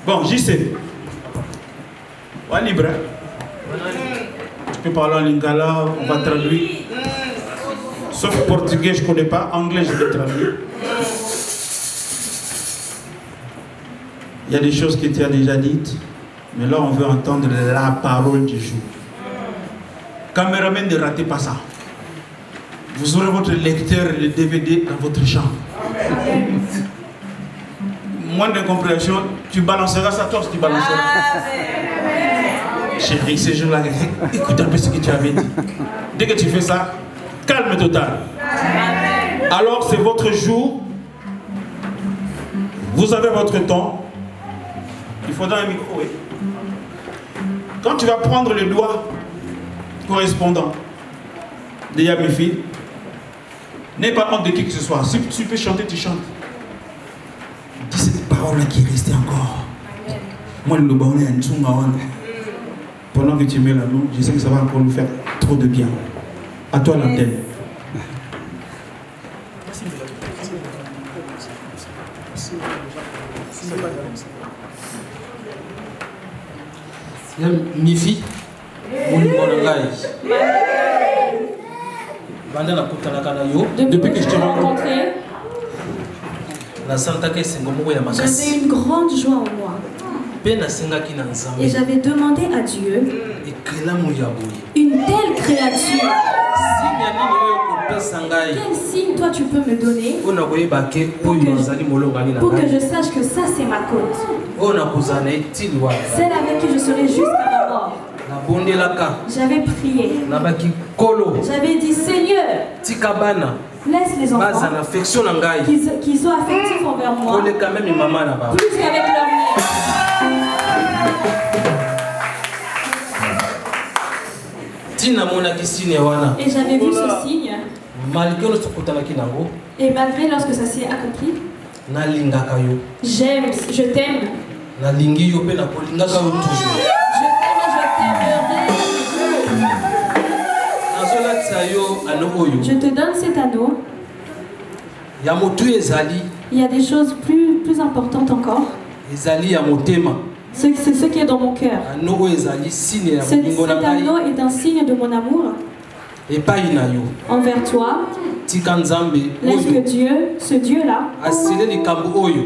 Bon, j'y sais. Ouais, libre. Tu peux parler en lingala, on va traduire. Sauf portugais, je ne connais pas. Anglais, je vais traduire. Il y a des choses que tu as déjà dites, mais là, on veut entendre la parole du jour. Caméraman, ne ratez pas ça. Vous aurez votre lecteur et le DVD dans votre chambre. Moins d'incompréhension, tu balanceras ça, toi, tu balanceras. Chérie, ces jours-là, écoute un peu ce que tu avais dit. Dès que tu fais ça, calme total. Alors, c'est votre jour. Vous avez votre temps. Il faudra un micro, oui. Quand tu vas prendre le doigt correspondant de Yamifi, n'aie pas honte de qui que ce soit. Si tu peux chanter, tu chantes. Dis cette parole-là qui est restée encore. Moi, le baon est un tsungawan. Pendant que tu mets la main, je sais que ça va encore nous faire trop de bien. À toi l'antenne. Mifi, depuis que je t'ai rencontré, j'avais une grande joie en moi. Et j'avais demandé à Dieu une telle créature. Quel signe toi tu peux me donner pour que je sache que ça c'est ma côte, celle avec qui je serai jusqu'à la mort. J'avais prié. J'avais dit Seigneur, laisse les enfants qu'ils soient affectifs envers moi plus qu'avec leur mère. Et j'avais vu ce signe. Et malgré lorsque ça s'est accompli, j'aime, je t'aime. Je te donne cet anneau. Il y a des choses plus importantes encore. C'est ce qui est dans mon cœur. Cet anneau est un signe de mon amour envers toi. Laisse que Dieu, ce Dieu-là,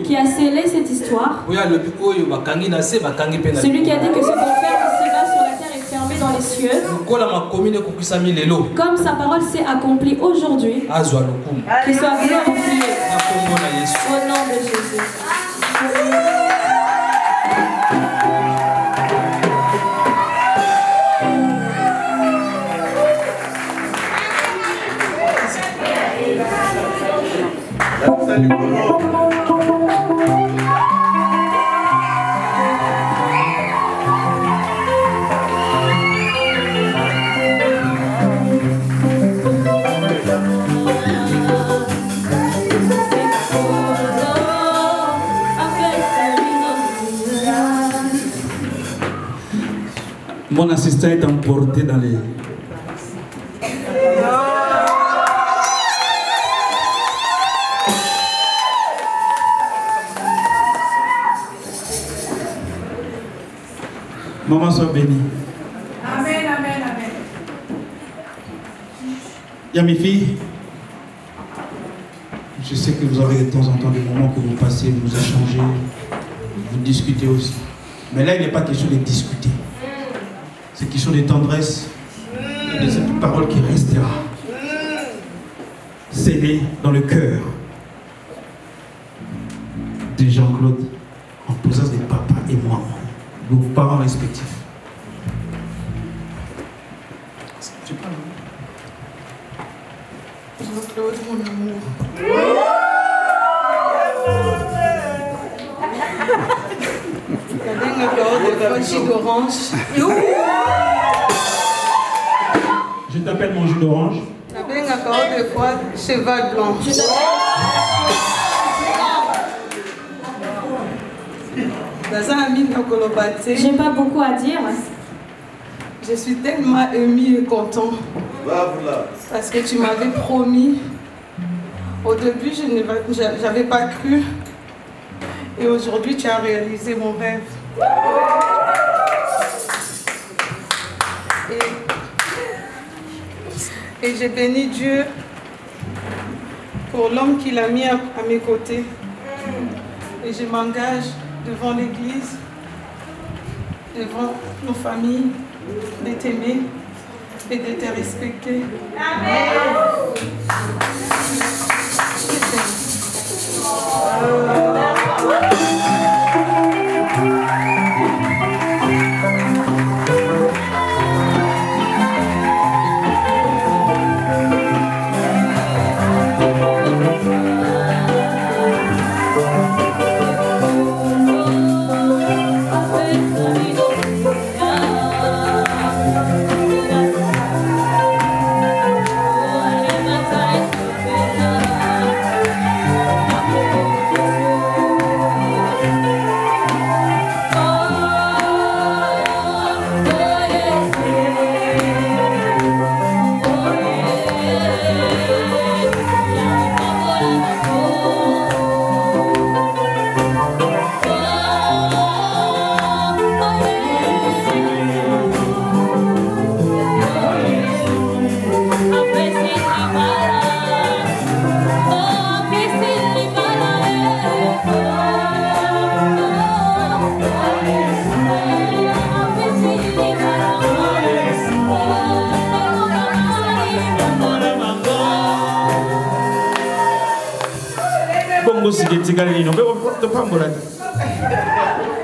qui a scellé cette histoire, celui qui a dit que ce qu'on fait ici-bas sur la terre est fait confirmé dans les cieux. Comme sa parole s'est accomplie aujourd'hui. Qu'il soit glorifié. Au nom de Jésus. Mon assistant est emporté dans les... Maman soit bénie. Amen, amen, amen. Il y a mes filles. Je sais que vous avez de temps en temps des moments que vous passez, vous échangez, vous discutez aussi. Mais là, il n'est pas question de discuter. C'est question de tendresse et de cette parole qui restera scellée dans le cœur de Jean-Claude en présence des papas et moi, nos parents respectifs. Jean-Claude, mon amour. Jus d'orange. Je t'appelle mon jus d'orange. Des fois, cheval blanc. J'ai pas beaucoup à dire. Je suis tellement émue et content. Parce que tu m'avais promis. Au début, je n'avais pas cru. Et aujourd'hui, tu as réalisé mon rêve. Et j'ai béni Dieu pour l'homme qu'il a mis à mes côtés. Et je m'engage devant l'Église, devant nos familles, de t'aimer et de te respecter.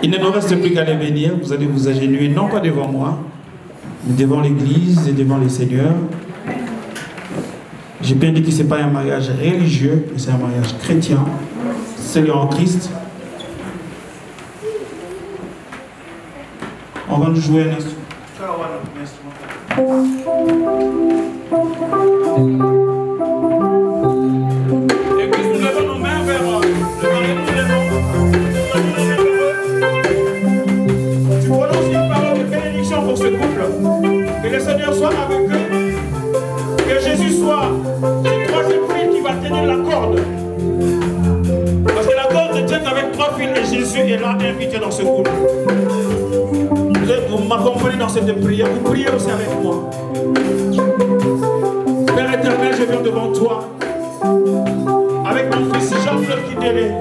Il ne nous reste plus qu'à les bénir. Vous allez vous agenouiller, non pas devant moi, mais devant l'Église et devant les seigneurs. J'ai bien dit que ce n'est pas un mariage religieux, mais c'est un mariage chrétien, scellé en Christ. On va nous jouer un instrument. Que le Seigneur soit avec eux, que Jésus soit le troisième fil qui va tenir la corde. Parce que la corde tient avec trois fils et Jésus est là invité dans ce couple. Vous m'accompagnez dans cette prière, vous priez aussi avec moi. Père éternel, je viens devant toi avec mon fils Jean-Claude Kidele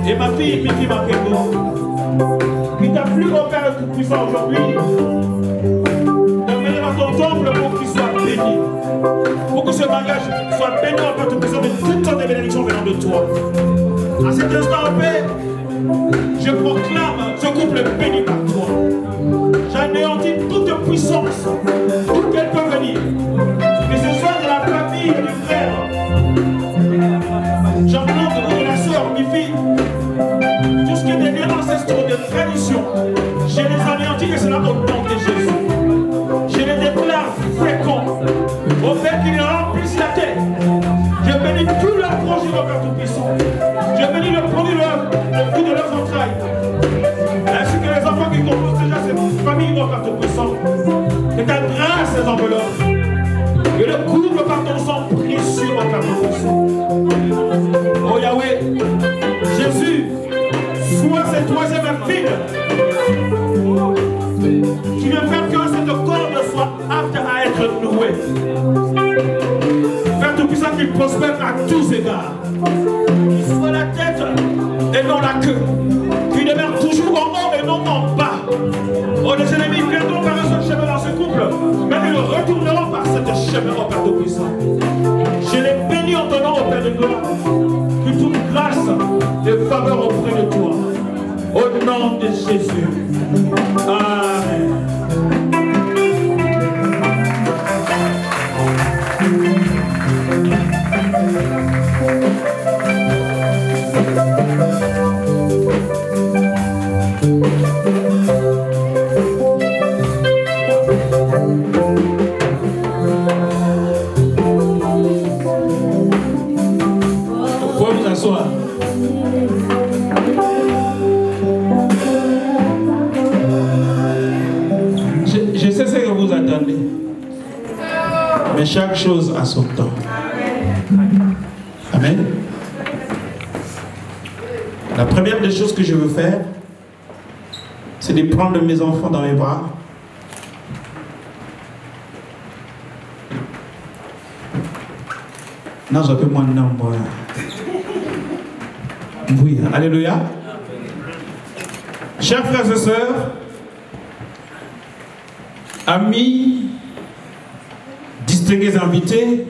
et ma fille Miki Makebo qui t'a plu au Père Tout-Puissant aujourd'hui de venir dans ton temple pour qu'il soit béni. Pour que ce mariage soit béni au Père Tout-Puissant de toutes sortes de bénédictions venant de toi. À cet instant, Père, je proclame ce couple béni par toi. J'anéantis toute puissance, d'où qu'elle peut venir. Que ce soit de la famille et du frère. J'implante de la sœur, mes filles. Tout ce qui est des liens ancestraux, de tradition. Je les anéantis et cela au nom de Jésus. Je les déclare féconds. Au Père qui les remplisse la tête. Je bénis tous leurs projets au Père Tout-Puissant. Je bénis le produit, le fruit de leurs entrailles. Ainsi que les enfants qui composent déjà cette famille au Père Tout-Puissant. Que ta grâce les enveloppe. Que le couple par ton sang précieux au Père Tout-Puissant. Oh Yahweh, Jésus, sois cette troisième fille qui vient faire que cette corde soit apte à être nouée. Père Tout-Puissant, qu'il prospère à tous égards. Qu'il soit la tête et non la queue. Qu'il demeure toujours en haut et non en bas. Oh, les ennemis viendront par un seul chemin dans ce couple, mais ils retourneront par cette chemin au Père Tout-Puissant. Je les bénis en ton nom au Père de gloire. Que toute grâce et faveur auprès de toi. Au nom de Jésus. Amen. Vous pouvez vous asseoir. Je sais ce que vous attendez. Mais chaque chose a son temps. Amen. La première des choses que je veux faire, c'est de prendre mes enfants dans mes bras. Non, j'appelle moi non. Oui, alléluia. Chers frères et sœurs, amis, distingués invités,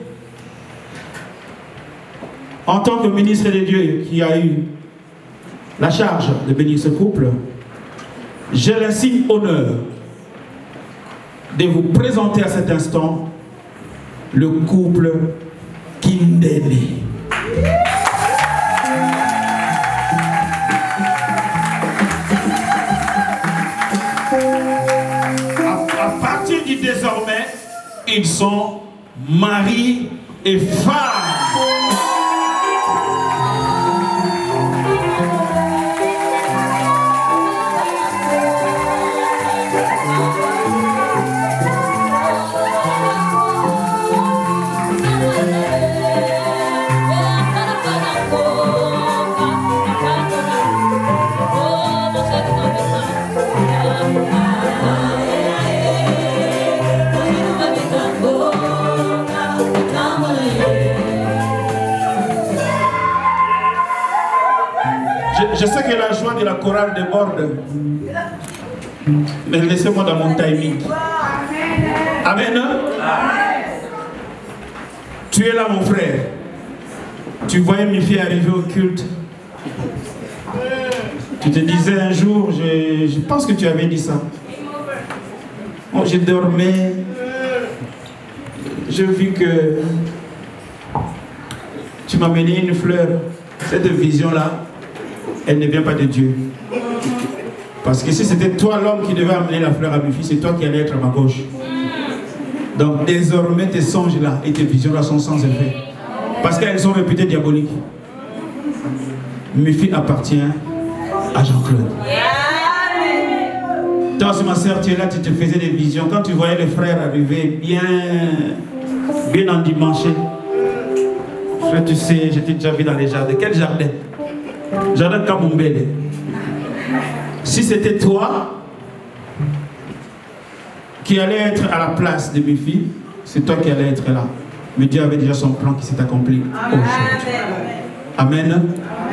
en tant que ministre de Dieu qui a eu la charge de bénir ce couple, j'ai l'insigne honneur de vous présenter à cet instant le couple Kindele. À partir du désormais, ils sont mari et femme. Je sais que la joie de la chorale déborde, mais laissez-moi dans mon timing. Amen. Tu es là, mon frère. Tu voyais mes filles arriver au culte. Tu te disais un jour, je pense que tu avais dit ça. Oh, je dormais. J'ai vu que tu m'as mené une fleur. Cette vision-là, elle ne vient pas de Dieu. Parce que si c'était toi l'homme qui devait amener la fleur à mes filles, c'est toi qui allais être à ma gauche. Donc désormais tes songes là et tes visions là sont sans effet. Parce qu'elles sont réputées diaboliques. Mes filles appartiennent à Jean-Claude. Toi aussi ma soeur, tu es là, tu te faisais des visions. Quand tu voyais les frères arriver bien endimanchés. Frère, tu sais, j'étais déjà vu dans les jardins. Quel jardin? Jardin Kamumbele. Si c'était toi qui allais être à la place de mes filles, c'est toi qui allais être là. Mais Dieu avait déjà son plan qui s'est accompli aujourd'hui. Amen.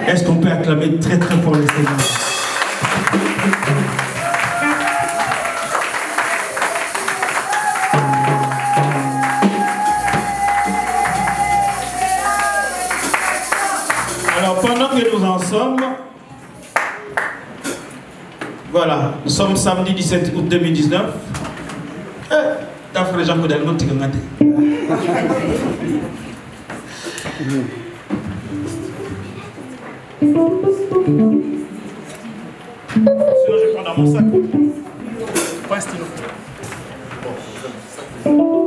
Est-ce qu'on peut acclamer très très fort le Seigneur? sommes... Voilà, nous sommes samedi 17 août 2019. T'as fait les gens qui ont dit que sinon je prends dans mon sac. Pas un stylo.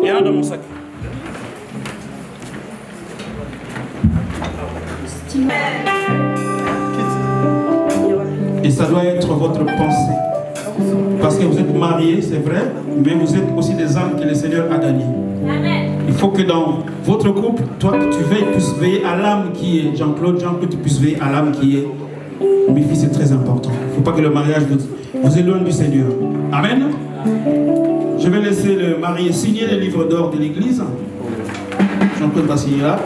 Il y en a dans mon sac. Et ça doit être votre pensée. Parce que vous êtes mariés, c'est vrai, mais vous êtes aussi des âmes que le Seigneur a gagnées. Il faut que dans votre couple, toi que tu puisses veiller à l'âme qui est Jean-Claude, Jean, que tu puisses veiller à l'âme qui est mes fils, c'est très important. Il ne faut pas que le mariage vous éloigne du Seigneur. Amen. Je vais laisser le marié signer les livres d'or de l'église. Jean-Claude va signer là.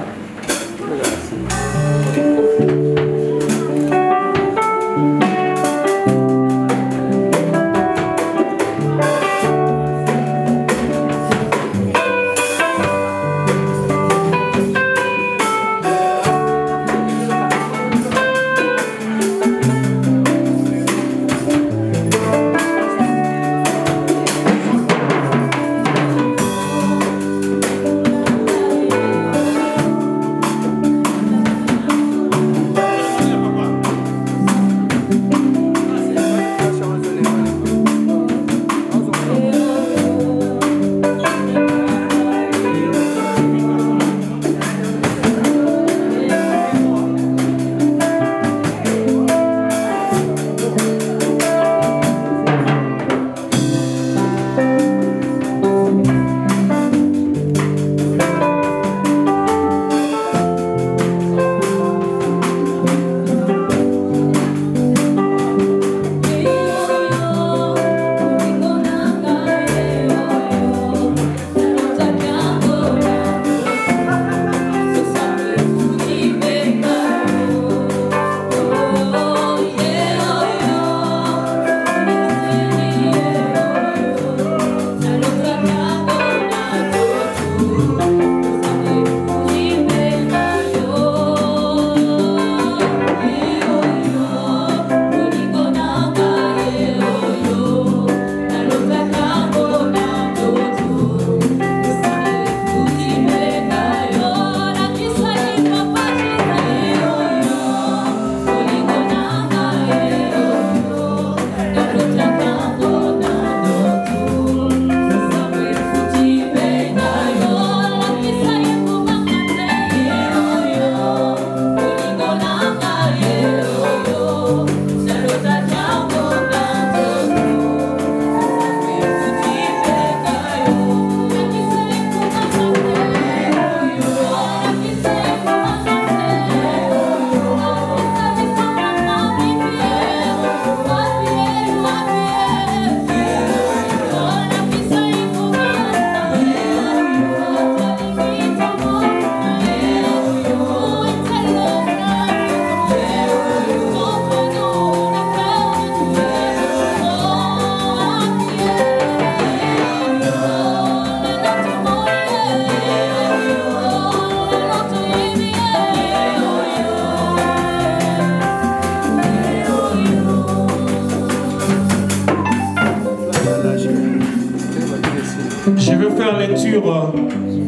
Je vais faire lecture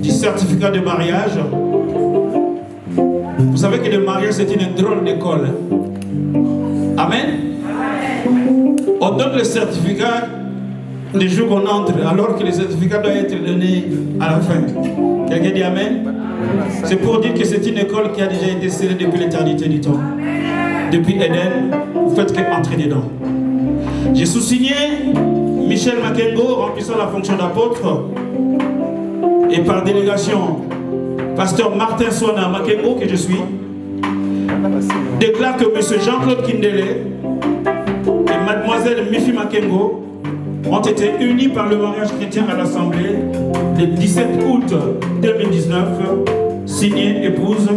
du certificat de mariage. Vous savez que le mariage c'est une drôle d'école. Amen. On donne le certificat le jour qu'on entre, alors que le certificat doit être donné à la fin. Quelqu'un dit Amen? C'est pour dire que c'est une école qui a déjà été scellée depuis l'éternité du temps. Depuis Éden, vous faites qu'entrer dedans. J'ai sous-signé Michel Makengo, remplissant la fonction d'apôtre, et par délégation, pasteur Martin Swana Makengo, que je suis, déclare que M. Jean-Claude Kindele et mademoiselle Mifi Makengo ont été unis par le mariage chrétien à l'Assemblée le 17 août 2019, signé épouse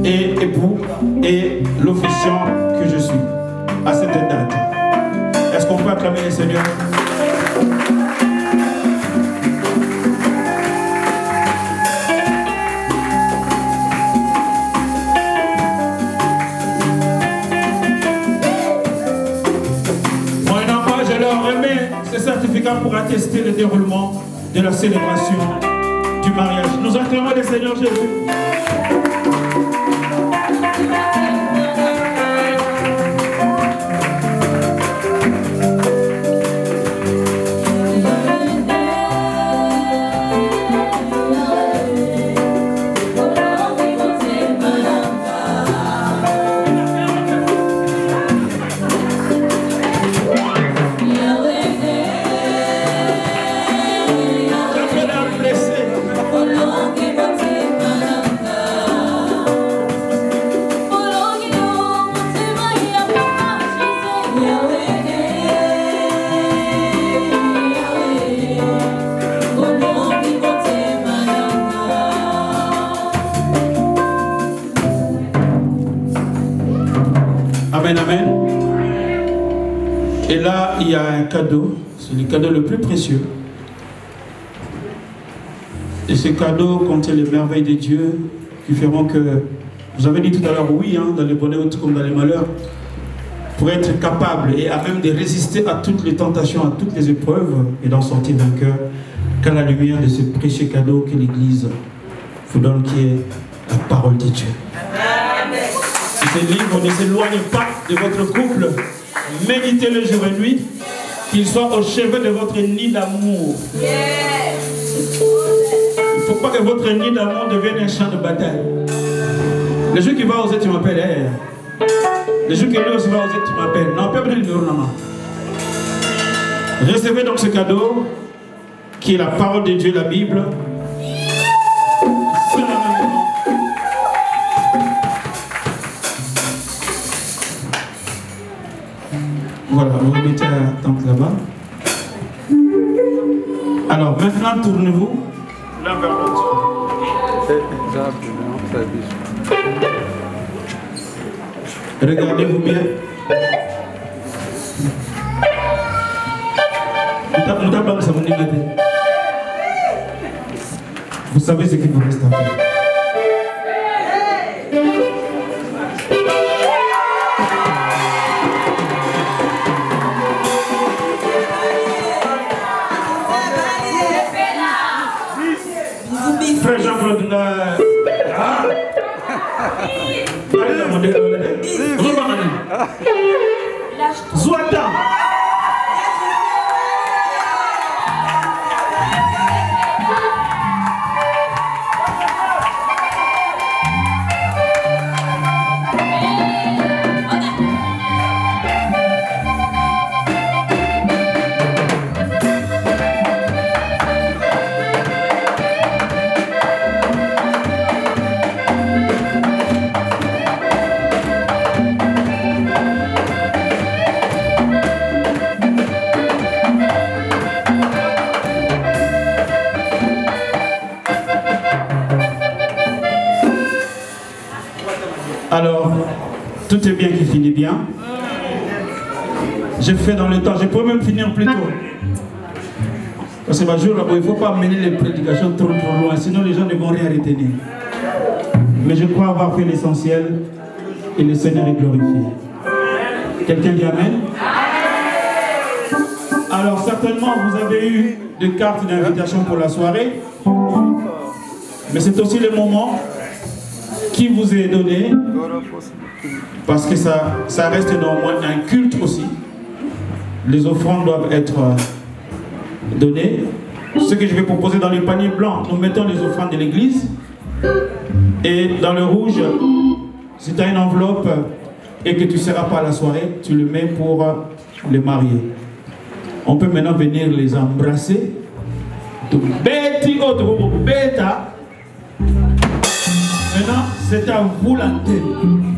et époux et l'officiant que je suis à cette date. Est-ce qu'on peut acclamer le Seigneur? leur remet ce certificat pour attester le déroulement de la célébration du mariage. Nous acclamons le Seigneur Jésus. Amen, amen. Et là, il y a un cadeau. C'est le cadeau le plus précieux. Et ce cadeau contient les merveilles de Dieu qui feront que, vous avez dit tout à l'heure, oui, hein, dans les bonheurs comme dans les malheurs, pour être capable et à même de résister à toutes les tentations, à toutes les épreuves et d'en sortir vainqueur, qu'à la lumière de ce précieux cadeau que l'Église vous donne, qui est la parole de Dieu. Ce livre ne s'éloigne pas de votre couple. Méditez-le jour et nuit, qu'il soit au chevet de votre nid d'amour. Il ne faut pas que votre nid d'amour devienne un champ de bataille. Le jour qui va oser, tu m'appelles. Le jour qui lui aussi va oser, tu m'appelles. Non, pas le numéro, non. Recevez donc ce cadeau, qui est la parole de Dieu, la Bible. Voilà, vous remettez la tente là-bas. Alors, maintenant, tournez-vous l'un vers l'autre. Regardez-vous bien. Vous savez ce qu'il vous reste à faire. Frère Jean-Claude, Zouata. Alors, tout est bien qui finit bien. Je fais dans le temps, je peux même finir plus tôt. Parce que ma jour, il ne faut pas mener les prédications trop loin, sinon les gens ne vont rien retenir. Mais je crois avoir fait l'essentiel et le Seigneur est glorifié. Quelqu'un dit Amen? Alors certainement vous avez eu des cartes d'invitation pour la soirée, mais c'est aussi le moment qui vous est donné, parce que ça reste néanmoins un culte aussi. Les offrandes doivent être données. Ce que je vais proposer dans le panier blanc, nous mettons les offrandes de l'église, et dans le rouge, si tu as une enveloppe et que tu ne seras pas à la soirée, tu le mets pour les mariés. On peut maintenant venir les embrasser. Maintenant, c'est à vous l'antenne.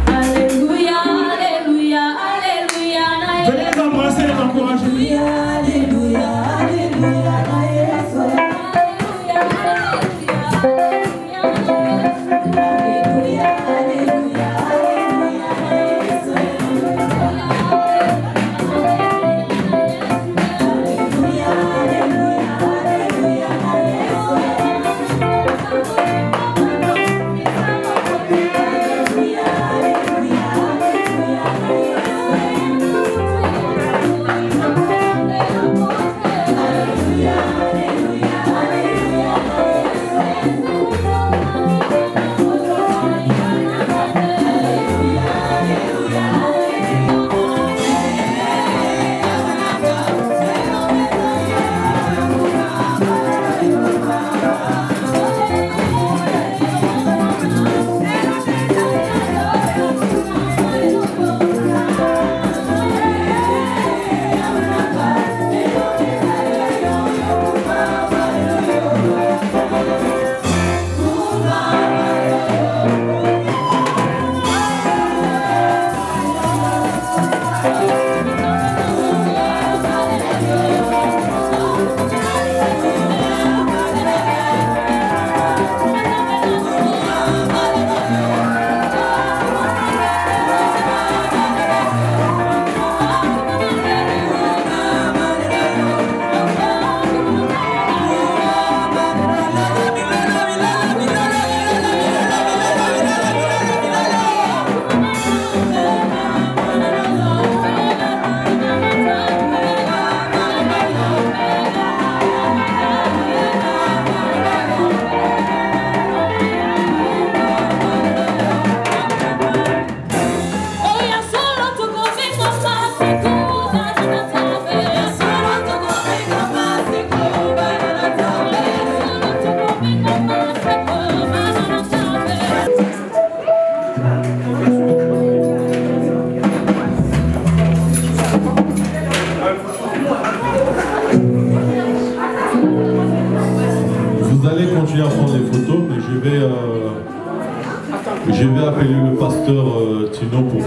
Alléluia, alléluia, alléluia. Venez les embrasser, les encourager. Alléluia, alléluia, alléluia. Alléluia.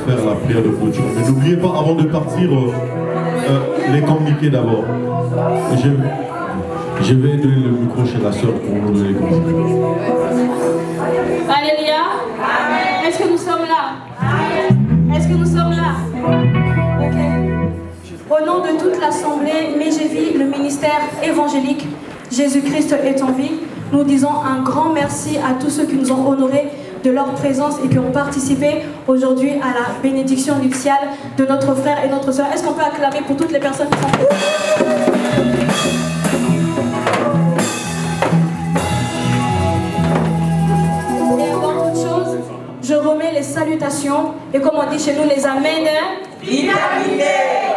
faire la prière de clôture. Mais n'oubliez pas, avant de partir, les communiquer d'abord. Je vais donner le micro chez la sœur pour nous donner les communiqués. Alléluia. Est-ce que nous sommes là? Est-ce que nous sommes là? Ok. Au nom de toute l'Assemblée Mégévie, le ministère évangélique Jésus-Christ est en vie, nous disons un grand merci à tous ceux qui nous ont honorés de leur présence et qui ont participé aujourd'hui à la bénédiction nuptiale de notre frère et notre soeur. Est-ce qu'on peut acclamer pour toutes les personnes qui sont présentes? Et avant toute chose, je remets les salutations et comme on dit chez nous, les amènes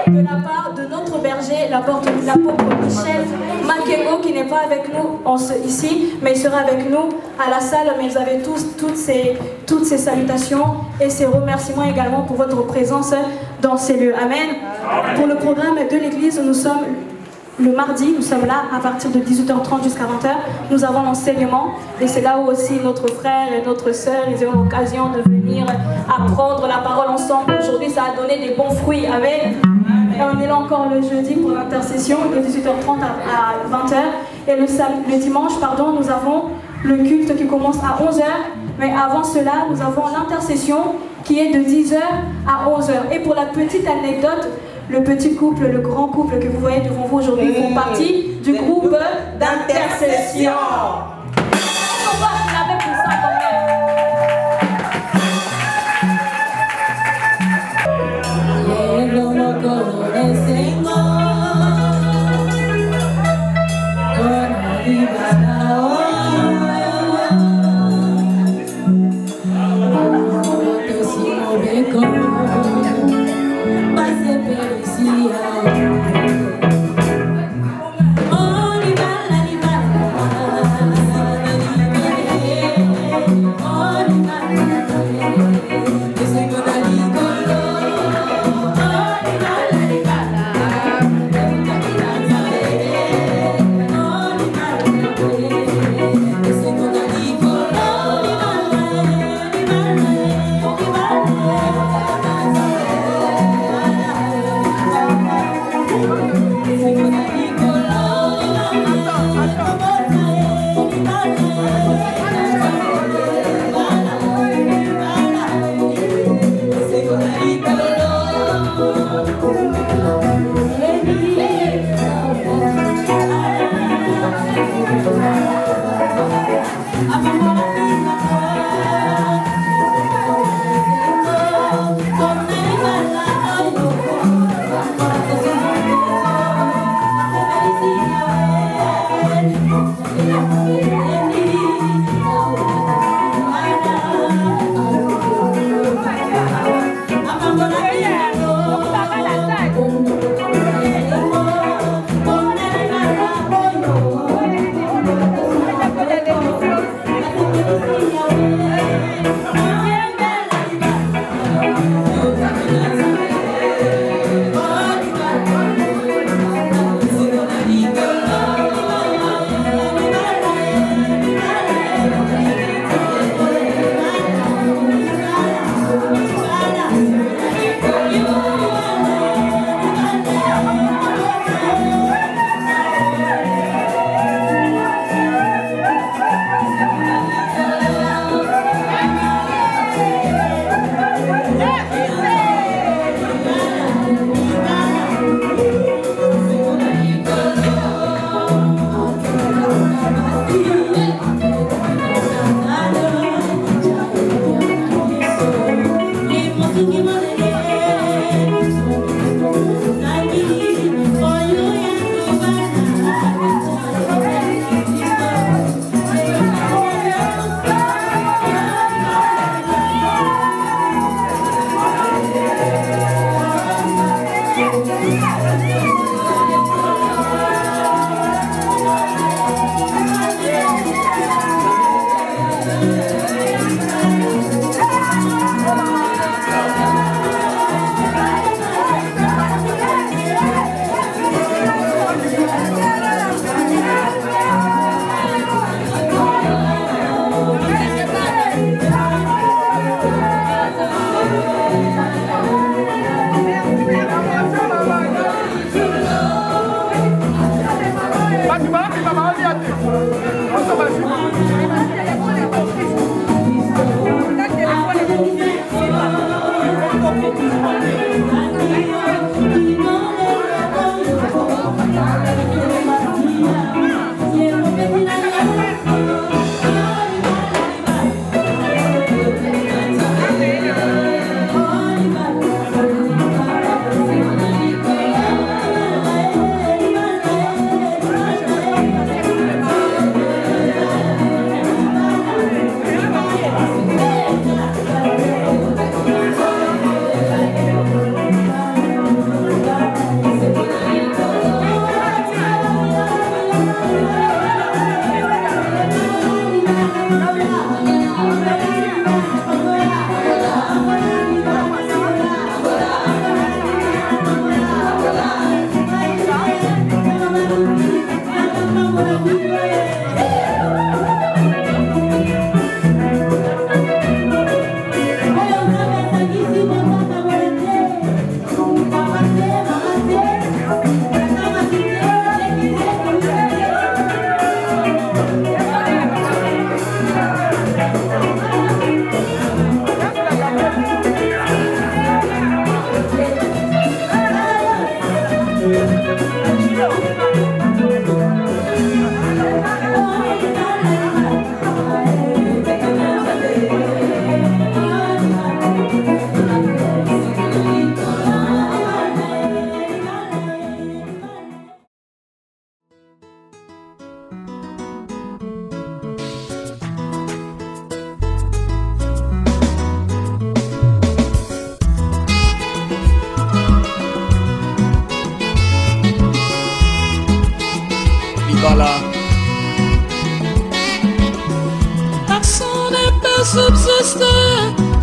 de la part de notre berger, l'apôtre Michel Makengo, qui n'est pas avec nous ici, mais il sera avec nous à la salle. Mais vous avez tous toutes ces salutations et ces remerciements également pour votre présence dans ces lieux. Amen. Pour le programme de l'église, nous sommes le mardi, nous sommes là à partir de 18h30 jusqu'à 20h. Nous avons l'enseignement et c'est là où aussi notre frère et notre soeur, ils ont l'occasion de venir apprendre la parole ensemble. Aujourd'hui, ça a donné des bons fruits. Amen. Et on est là encore le jeudi pour l'intercession de 18h30 à 20h. Et le dimanche, nous avons le culte qui commence à 11h. Mais avant cela, nous avons l'intercession qui est de 10h à 11h. Et pour la petite anecdote, le petit couple, le grand couple que vous voyez devant vous aujourd'hui font partie du groupe d'intercession. On va acclamer pour ça quand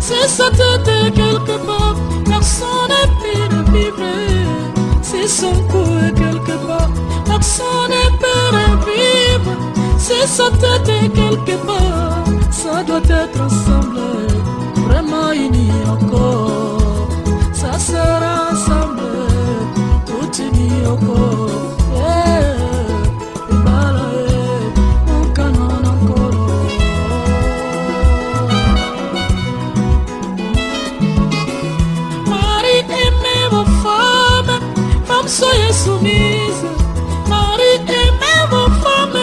Si sa tête est quelque part, personne n'est plus de vivre. Si son cou est quelque part, personne n'est plus de vivre. Si sa tête est quelque part, ça doit être ensemble, vraiment unis encore. Ça sera ensemble, tout unis encore. Soyez soumises, Marie, aimez vos femmes,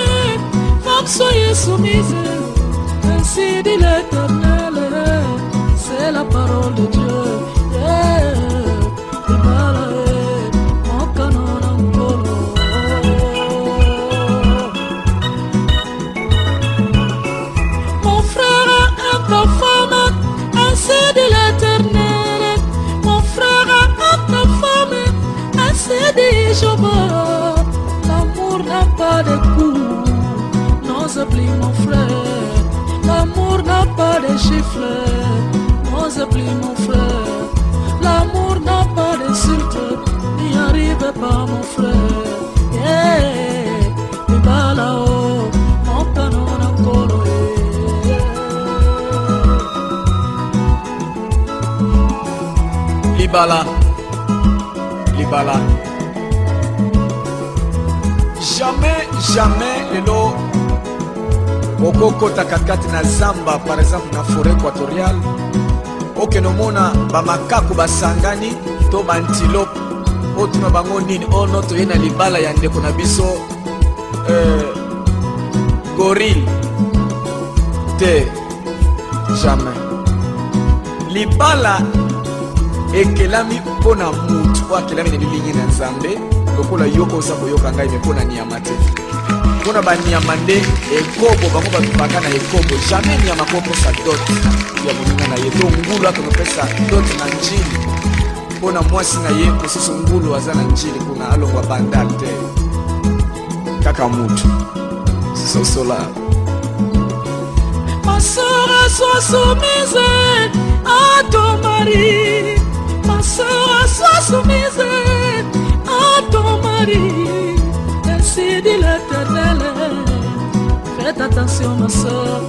femmes, soyez soumises. Ainsi dit l'Éternel, c'est la parole de Dieu. Mon frère aime ta femme, ainsi dit l'Éternel. Mon frère aime ta femme, c'est des jours, l'amour n'a pas de goût. Non, s'oublie mon frère. L'amour n'a pas de chiffres. Non, s'oublie mon frère. L'amour n'a pas d'insulte. N'y arrive pas mon frère. Yeah, et bah là-haut, mon canon encore. Libala. Libala. Jamais lelo okokota katikati na zamba par exemple na forêt équatoriale okenomona bamakaku basangani to bantilope otuna bango nini ono toye na libala ya ndeko na biso gorille te jamais libala ekelami mpona mutu po akelami na lilingi na nzambe lokola yoko oza koyoka ngai me mpona niama te mpona baniama nde ekobo bango babaka na ekobo jamais niama kopesa dot ya moninga na ye to ngulu akonopesa dot na njili mpona mwasi na ye mosusu ngulu aza na njili kuna alongwa bandal te kaka mutu sosola. Ma sœur, sois soumise à ton mari. Ma sœur, sois soumise à ton mari. Ainsi dit l'Éternel. Faites attention ma sœur.